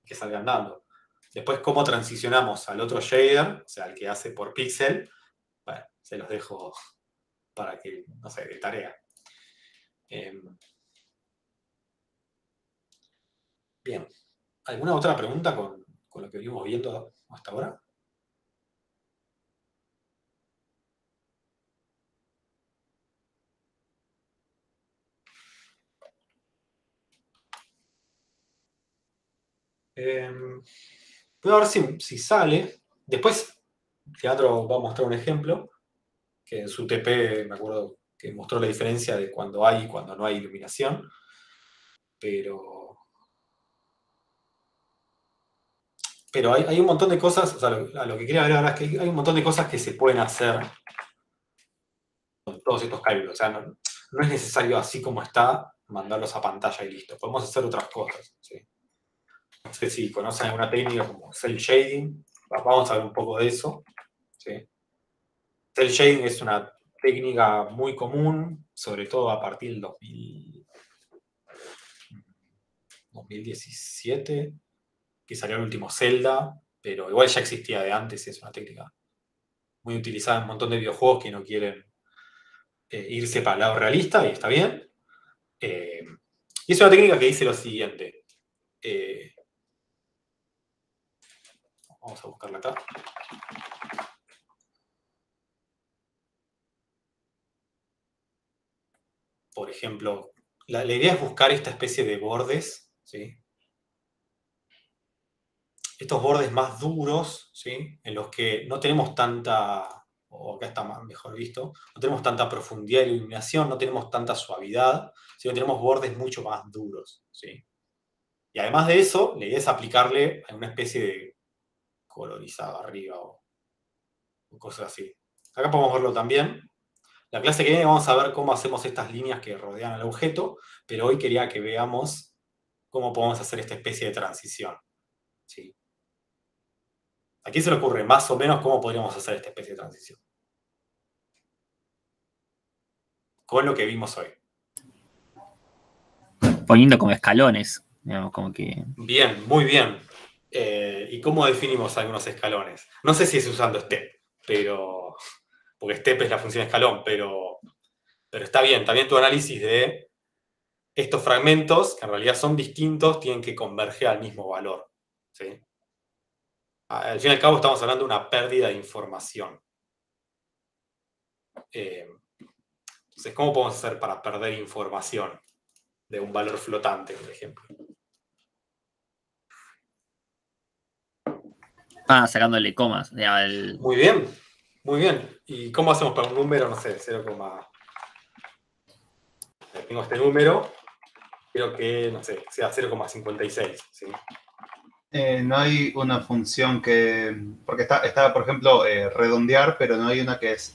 que salga andando. Después, cómo transicionamos al otro shader, o sea, al que hace por píxel, bueno, se los dejo para que, no sé, de tarea. Bien. ¿Alguna otra pregunta con lo que venimos viendo hasta ahora? Voy a ver si sale. Después, Leandro va a mostrar un ejemplo, que en su TP me acuerdo que mostró la diferencia de cuando hay y cuando no hay iluminación. Pero hay un montón de cosas, o sea, a lo que quería ver ahora es que hay un montón de cosas que se pueden hacer con todos estos cálculos. O sea, no es necesario así como está mandarlos a pantalla y listo. Podemos hacer otras cosas. ¿Sí? No sé si conocen alguna técnica como cel shading. Vamos a ver un poco de eso. ¿Sí? Cel shading es una técnica muy común, sobre todo a partir del 2017, que salió el último Zelda, pero igual ya existía de antes y es una técnica muy utilizada en un montón de videojuegos que no quieren irse para el lado realista, y está bien. Y es una técnica que dice lo siguiente. Vamos a buscarla acá. Por ejemplo, la idea es buscar esta especie de bordes, ¿sí? Estos bordes más duros, ¿sí? En los que no tenemos tanta, o acá está mejor visto, no tenemos tanta profundidad de iluminación, no tenemos tanta suavidad, sino tenemos bordes mucho más duros, ¿sí? Y además de eso, la idea es aplicarle una especie de colorizado arriba o cosas así. Acá podemos verlo también. La clase que viene vamos a ver cómo hacemos estas líneas que rodean al objeto, pero hoy quería que veamos cómo podemos hacer esta especie de transición, ¿sí? ¿A quién se le ocurre más o menos cómo podríamos hacer esta especie de transición? Con lo que vimos hoy. Poniendo como escalones, digamos, como que... Bien, muy bien. ¿Y cómo definimos algunos escalones? No sé si es usando step, pero... porque step es la función escalón, pero está bien tu análisis de estos fragmentos, que en realidad son distintos, tienen que converger al mismo valor, ¿sí? Al fin y al cabo estamos hablando de una pérdida de información. Entonces, ¿cómo podemos hacer para perder información de un valor flotante, por ejemplo? Sacándole comas. Muy bien, muy bien. ¿Y cómo hacemos para un número, no sé, 0, tengo este número, quiero que, no sé, sea 0,56, ¿sí? No hay una función que... Porque está por ejemplo, redondear, pero no hay una que es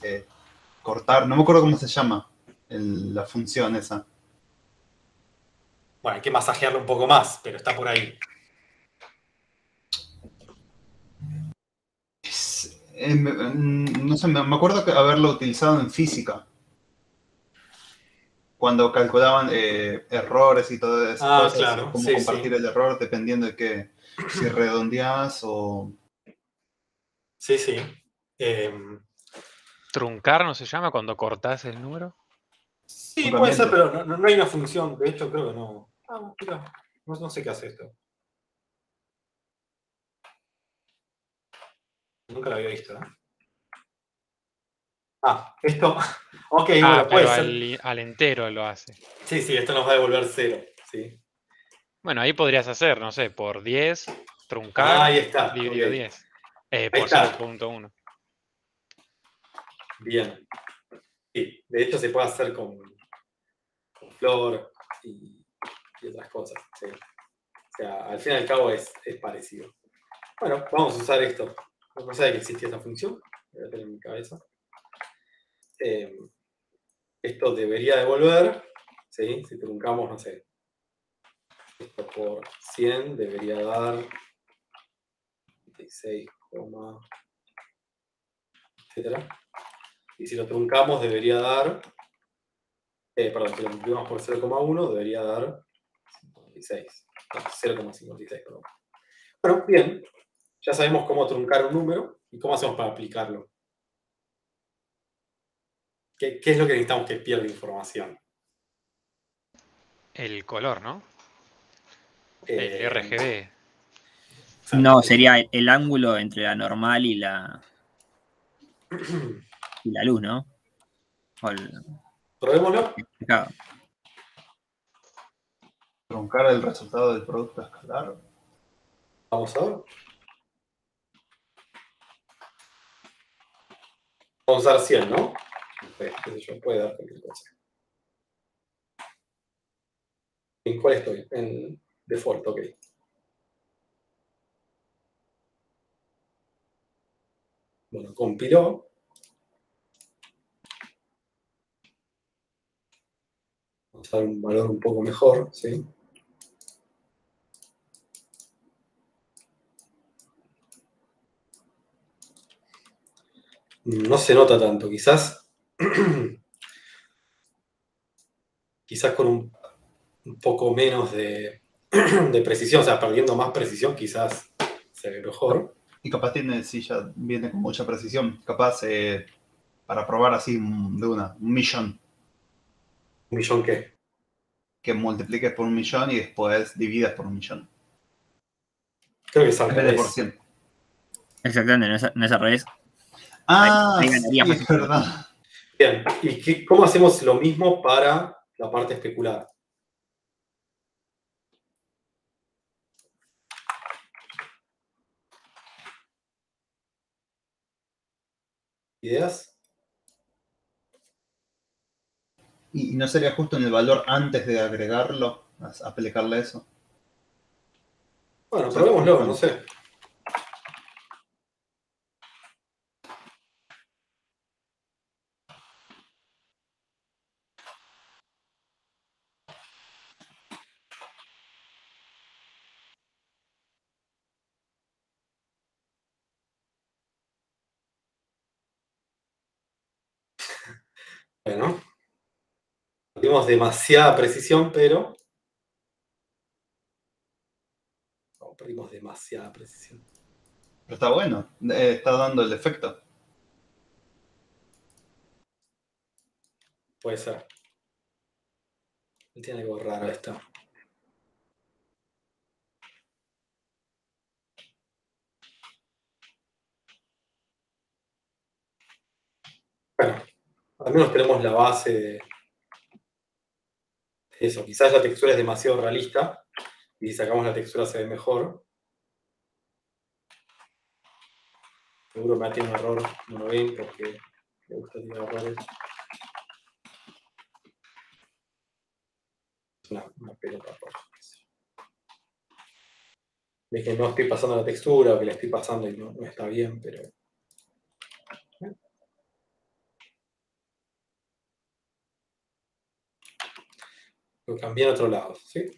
cortar. No me acuerdo cómo se llama la función esa. Bueno, hay que masajearlo un poco más, pero está por ahí. No sé, me acuerdo que haberlo utilizado en física. Cuando calculaban errores y todo eso. Claro. Cómo Sí, compartir el error dependiendo de que si redondeas o... Sí. ¿Truncar no se llama cuando cortás el número? Sí, puede ser, pero no hay una función. De hecho, creo que no. Mira, no sé qué hace esto. Nunca lo había visto, ¿eh? Esto. Ok, bueno, puede ser. Al entero lo hace. Sí, esto nos va a devolver 0. ¿Sí? Bueno, ahí podrías hacer, no sé, por 10, truncar, Ahí está. dividido Okay. 10. Ahí Por está. 0.1. Bien. Sí, de hecho se puede hacer con flor y otras cosas. ¿Sí? O sea, al fin y al cabo es parecido. Bueno, vamos a usar esto. no sabía que existía esta función, voy a tener en mi cabeza. Esto debería devolver, ¿sí? Si truncamos, no sé, esto por 100 debería dar 26, etcétera. Y si lo truncamos debería dar, perdón, si lo multiplicamos por 0,1 debería dar 56. No, 0,56, perdón. Bueno, bien. Ya sabemos cómo truncar un número y cómo hacemos para aplicarlo. ¿Qué es lo que necesitamos que pierda información? El color, ¿no? El RGB. No, sería el ángulo entre la normal y la luz, ¿no? O Probémoslo. claro. Truncar el resultado del producto escalar. Vamos a ver. Vamos a usar 100, ¿no? Qué sé yo, puede dar cualquier cosa. ¿En cuál estoy? En default, ok. Bueno, compiló. Vamos a dar un valor un poco mejor, ¿sí? No se nota tanto, quizás. Quizás con un poco menos de precisión, o sea, perdiendo más precisión, quizás se ve mejor. Y capaz tiene, si ya viene con mucha precisión, capaz para probar así de un millón, ¿Un millón qué? que multipliques por un millón y después dividas por un millón. Creo que es al En vez de por revés. 100. Exactamente, no es al revés. Ah, Ahí sí, ganaría más es verdad. Bien, ¿y cómo hacemos lo mismo para la parte especular? ¿Ideas? ¿Y no sería justo en el valor antes de agregarlo? Aplicarle eso. Bueno, O sea, probémoslo, justo no sé. Bueno, tuvimos demasiada precisión, pero... No, perdimos demasiada precisión. Pero está bueno, está dando el efecto. Puede ser. Tiene algo raro esto. Bueno, al menos tenemos la base de eso. Quizás la textura es demasiado realista y si sacamos la textura se ve mejor. Seguro me tiene un error, no lo ven porque me gusta tirar errores. Es una pelota roja. De que no estoy pasando la textura o que la estoy pasando y no está bien, pero... Lo cambié en otro lado, ¿sí?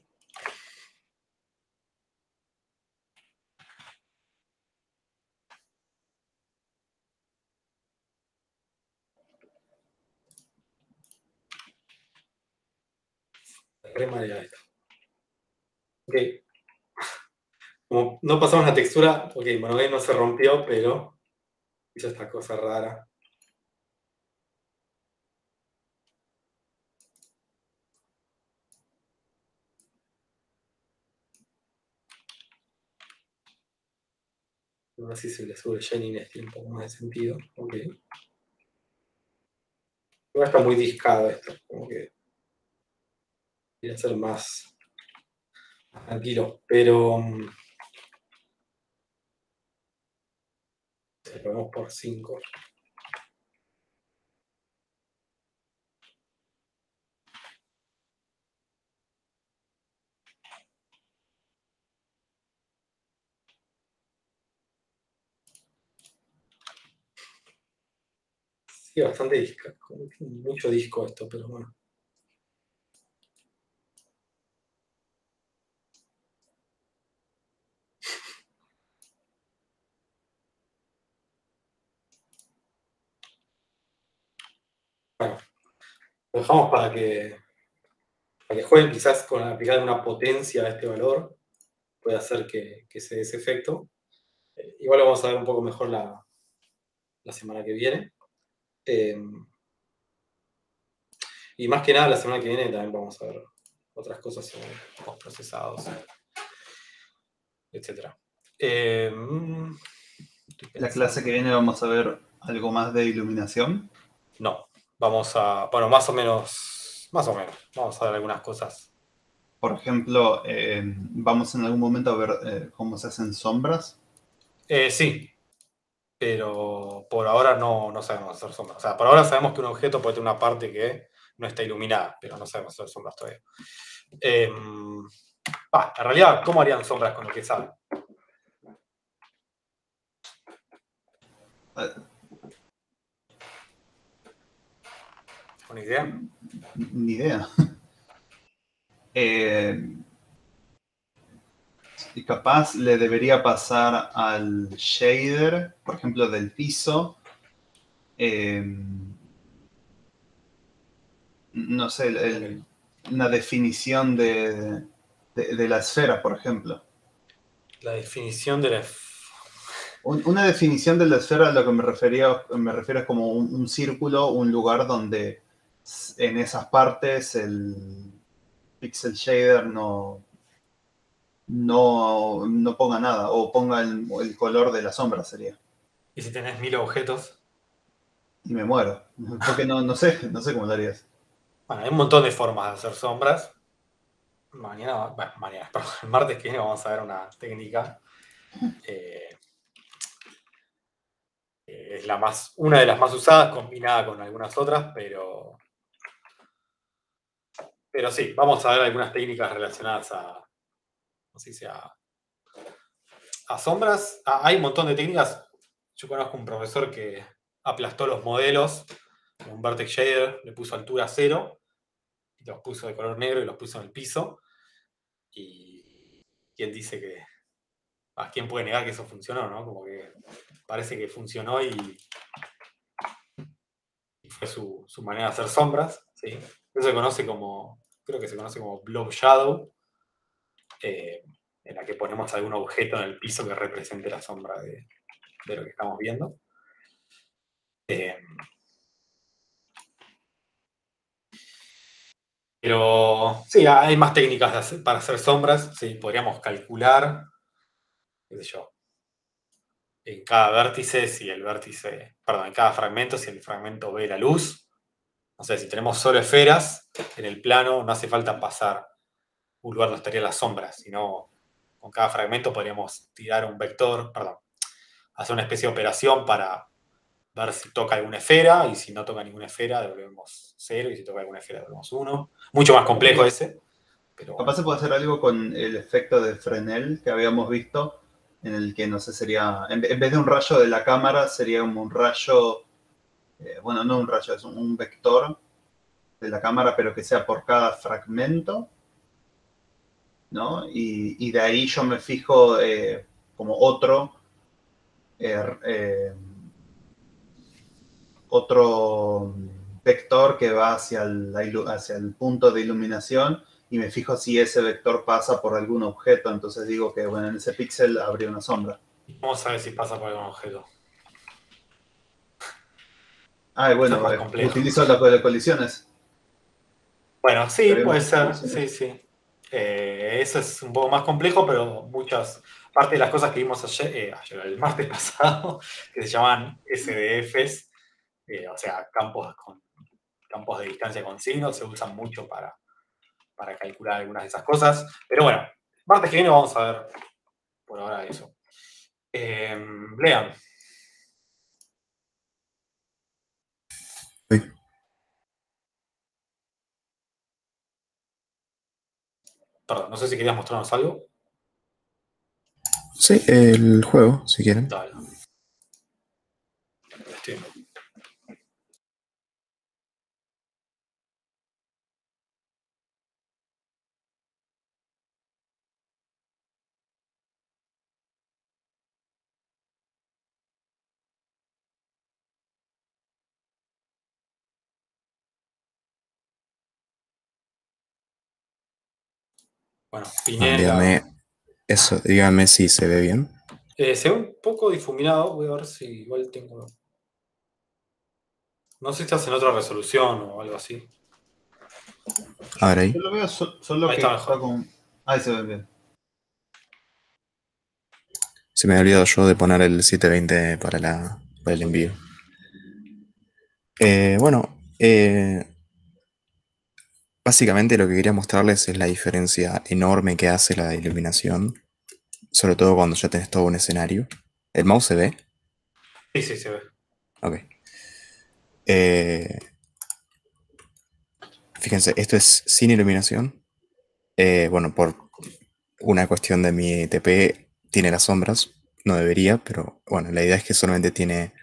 Re marea esto. Ok. Como no pasamos la textura, ok, Monogame no se rompió, pero hizo esta cosa rara. Ahora sí se le sube Shininess, tiene un poco más de sentido. Ok. Ahora está muy discado esto, como que quiere ser más tranquilo, pero si lo vemos por 5. Sí, bastante disco. Mucho disco esto, pero bueno. Bueno, lo dejamos para que jueguen quizás con aplicar una potencia a este valor. Puede hacer que se dé ese efecto. Igual lo vamos a ver un poco mejor la semana que viene. Y más que nada, la semana que viene también vamos a ver otras cosas sobre los procesados, etc. La clase que viene vamos a ver algo más de iluminación. No, vamos a, bueno, más o menos, vamos a ver algunas cosas. Por ejemplo, vamos en algún momento a ver cómo se hacen sombras. Sí, pero por ahora no sabemos hacer sombras. O sea, por ahora sabemos que un objeto puede tener una parte que no está iluminada, pero no sabemos hacer sombras todavía. En realidad, ¿cómo harían sombras con lo que saben? ¿Una idea? Ni idea. Y capaz le debería pasar al shader, por ejemplo, del piso. No sé, una definición de la esfera, por ejemplo. La definición de la... Una definición de la esfera a lo que me refiero es como un círculo, un lugar donde en esas partes el pixel shader no ponga nada, o ponga el color de la sombra sería. ¿Y si tenés 1000 objetos? Y me muero. Porque no sé cómo lo harías. Bueno, hay un montón de formas de hacer sombras. El martes que viene vamos a ver una técnica. Es una de las más usadas, combinada con algunas otras, pero sí, vamos a ver algunas técnicas relacionadas a sombras. Hay un montón de técnicas. Yo conozco un profesor que aplastó los modelos con un vertex shader, le puso altura 0, y los puso de color negro y los puso en el piso. Y él dice que... ¿Quién puede negar que eso funcionó, no? Como que parece que funcionó y fue su manera de hacer sombras, ¿sí? Eso se conoce como, creo que se conoce como blob shadow, en la que ponemos algún objeto en el piso que represente la sombra de lo que estamos viendo. Pero sí, hay más técnicas para hacer sombras, ¿sí? Podríamos calcular, qué sé yo, en cada vértice, en cada fragmento, si el fragmento ve la luz. No sé, si tenemos solo esferas en el plano, no hace falta pasar un lugar donde estarían las sombras, sino con cada fragmento podríamos tirar un vector, hacer una especie de operación para ver si toca alguna esfera, y si no toca ninguna esfera, devolvemos 0, y si toca alguna esfera, devolvemos 1. Mucho más complejo ese. Pero bueno. Capaz se puede hacer algo con el efecto de Fresnel que habíamos visto, en el que, no sé, sería, en vez de un rayo de la cámara, sería como un rayo, bueno, no un rayo, es un vector de la cámara, pero que sea por cada fragmento, ¿no? Y de ahí yo me fijo como otro vector que va hacia el punto de iluminación, y me fijo si ese vector pasa por algún objeto. Entonces digo que, bueno, en ese píxel habría una sombra. Vamos a ver si pasa por algún objeto. Bueno, utilizo las colisiones. Bueno, sí, puede ser. Sí. Eso es un poco más complejo, pero muchas parte de las cosas que vimos el martes pasado, que se llaman SDFs, o sea, campos de distancia con signos, se usan mucho para calcular algunas de esas cosas. Pero bueno, martes que viene vamos a ver por ahora eso. Lean. Sí. Perdón, no sé si querías mostrarnos algo. Sí, el juego, si quieren. Dale. Estoy Bueno, Bueno, dígame eso, dígame si se ve bien. Se ve un poco difuminado, voy a ver si igual tengo... No sé si estás en otra resolución o algo así. A ver ahí. Yo lo veo solo Ahí que está mejor. está con... Ahí se ve bien. Se me había olvidado yo de poner el 720 para el envío. Bueno, básicamente lo que quería mostrarles es la diferencia enorme que hace la iluminación, sobre todo cuando ya tenés todo un escenario. ¿El mouse se ve? Sí, sí, se ve. Ok. Fíjense, esto es sin iluminación. Bueno, por una cuestión de mi TP tiene las sombras. No debería, pero bueno, la idea es que solamente tiene...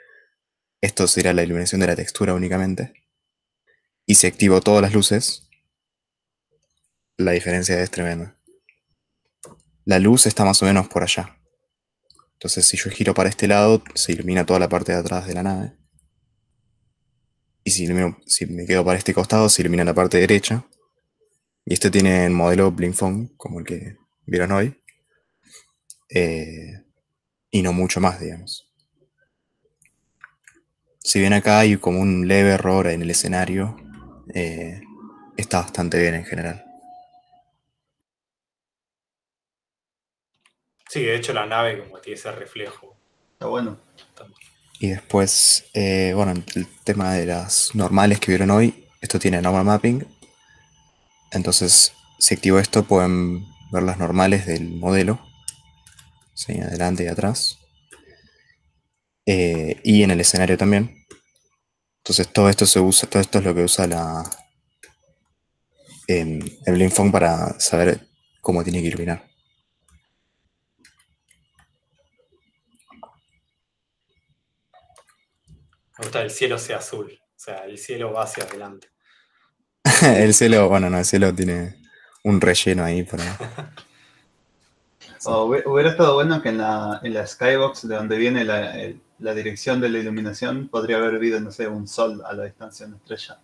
Esto será la iluminación de la textura únicamente. Y si activo todas las luces, la diferencia es tremenda. La luz está más o menos por allá. Entonces si yo giro para este lado, se ilumina toda la parte de atrás de la nave. Y si me quedo para este costado, se ilumina la parte derecha. Y este tiene el modelo Blinkphone, como el que vieron hoy. Y no mucho más, digamos. Si bien acá hay como un leve error en el escenario, está bastante bien en general. Sí, de hecho la nave como tiene ese reflejo. Está bueno. Y después, bueno, el tema de las normales que vieron hoy, esto tiene normal mapping. Entonces, si activo esto, pueden ver las normales del modelo. Sí, adelante y atrás. Y en el escenario también. Entonces todo esto es lo que usa el Blinkphone para saber cómo tiene que iluminar. Me gusta que el cielo sea azul. O sea, el cielo va hacia adelante. El cielo, bueno, no, el cielo tiene un relleno ahí para... Hubiera estado bueno que en la Skybox, de donde viene la dirección de la iluminación, podría haber habido, no sé, un sol a la distancia de una estrella.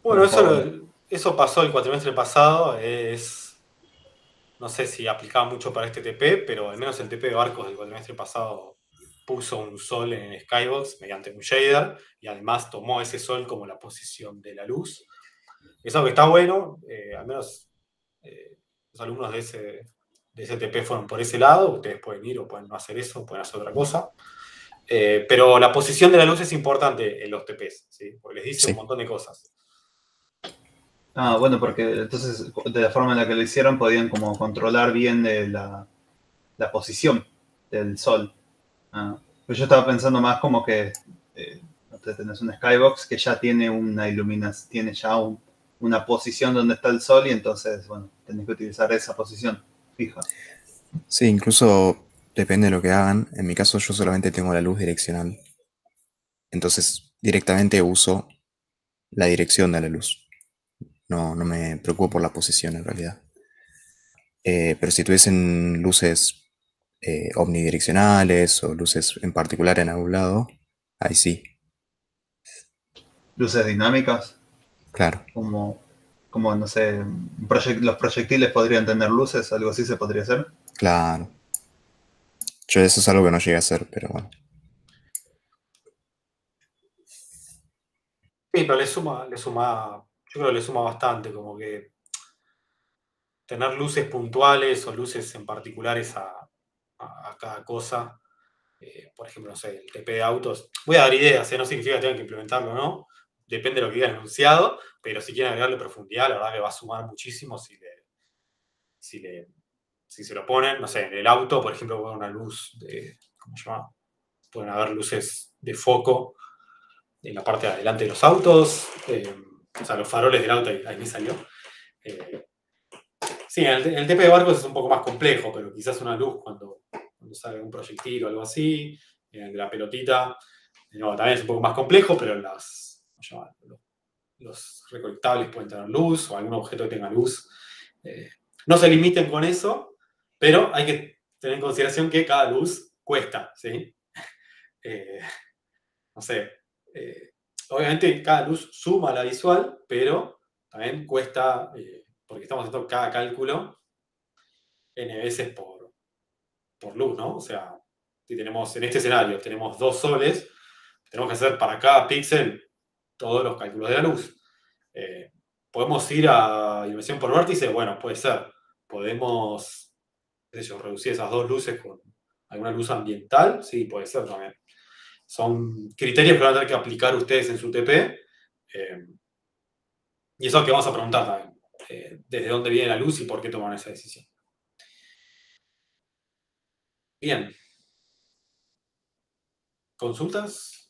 Bueno, Por eso pasó el cuatrimestre pasado. No sé si aplicaba mucho para este TP, pero al menos el TP de barcos del cuatrimestre pasado puso un sol en Skybox mediante un shader y además tomó ese sol como la posición de la luz. Es algo que está bueno, al menos los alumnos de ese TP fueron por ese lado. Ustedes pueden ir o pueden no hacer eso, pueden hacer otra cosa. Pero la posición de la luz es importante en los TPs, ¿sí? Porque les dice Sí. un montón de cosas. bueno, porque entonces de la forma en la que lo hicieron podían como controlar bien la posición del sol. Pues yo estaba pensando más como que tenés un Skybox que ya tiene una iluminación, tiene ya una posición donde está el sol y entonces, bueno, tenés que utilizar esa posición fija. Sí, incluso depende de lo que hagan. En mi caso yo solamente tengo la luz direccional. Entonces directamente uso la dirección de la luz. No me preocupo por la posición en realidad. Pero si tuviesen luces omnidireccionales o luces en particular en algún lado, ahí sí, Luces dinámicas, claro. como no sé, los proyectiles podrían tener luces, algo así se podría hacer. Claro. Yo eso es algo que no llegué a hacer, pero bueno. Sí, pero yo creo que le suma bastante, como que tener luces puntuales o luces en particulares a cada cosa. Por ejemplo, no sé, el TP de autos. Voy a dar ideas, no significa que tengan que implementarlo, ¿no? Depende de lo que diga el enunciado, pero si quieren agregarle profundidad, la verdad que va a sumar muchísimo si se lo ponen. No sé, en el auto, por ejemplo, ponen una luz ¿cómo se llama? Pueden haber luces de foco en la parte de adelante de los autos, o sea, los faroles del auto, ahí me salió. Sí, el TP de barcos es un poco más complejo, pero quizás una luz cuando sale un proyectil o algo así, el de la pelotita, no, también es un poco más complejo, pero los recolectables pueden tener luz o algún objeto que tenga luz. No se limiten con eso, pero hay que tener en consideración que cada luz cuesta, ¿sí? No sé, obviamente cada luz suma a la visual, pero también cuesta porque estamos haciendo cada cálculo n veces por luz, ¿no? O sea, si tenemos, en este escenario, tenemos 2 soles, tenemos que hacer para cada píxel todos los cálculos de la luz. ¿Podemos ir a iluminación por vértice? Bueno, puede ser. Podemos, qué sé yo, reducir esas 2 luces con alguna luz ambiental. Sí, puede ser también. Son criterios que van a tener que aplicar ustedes en su TP. Y eso es lo que vamos a preguntar también. Desde dónde viene la luz y por qué toman esa decisión. Bien. ¿Consultas?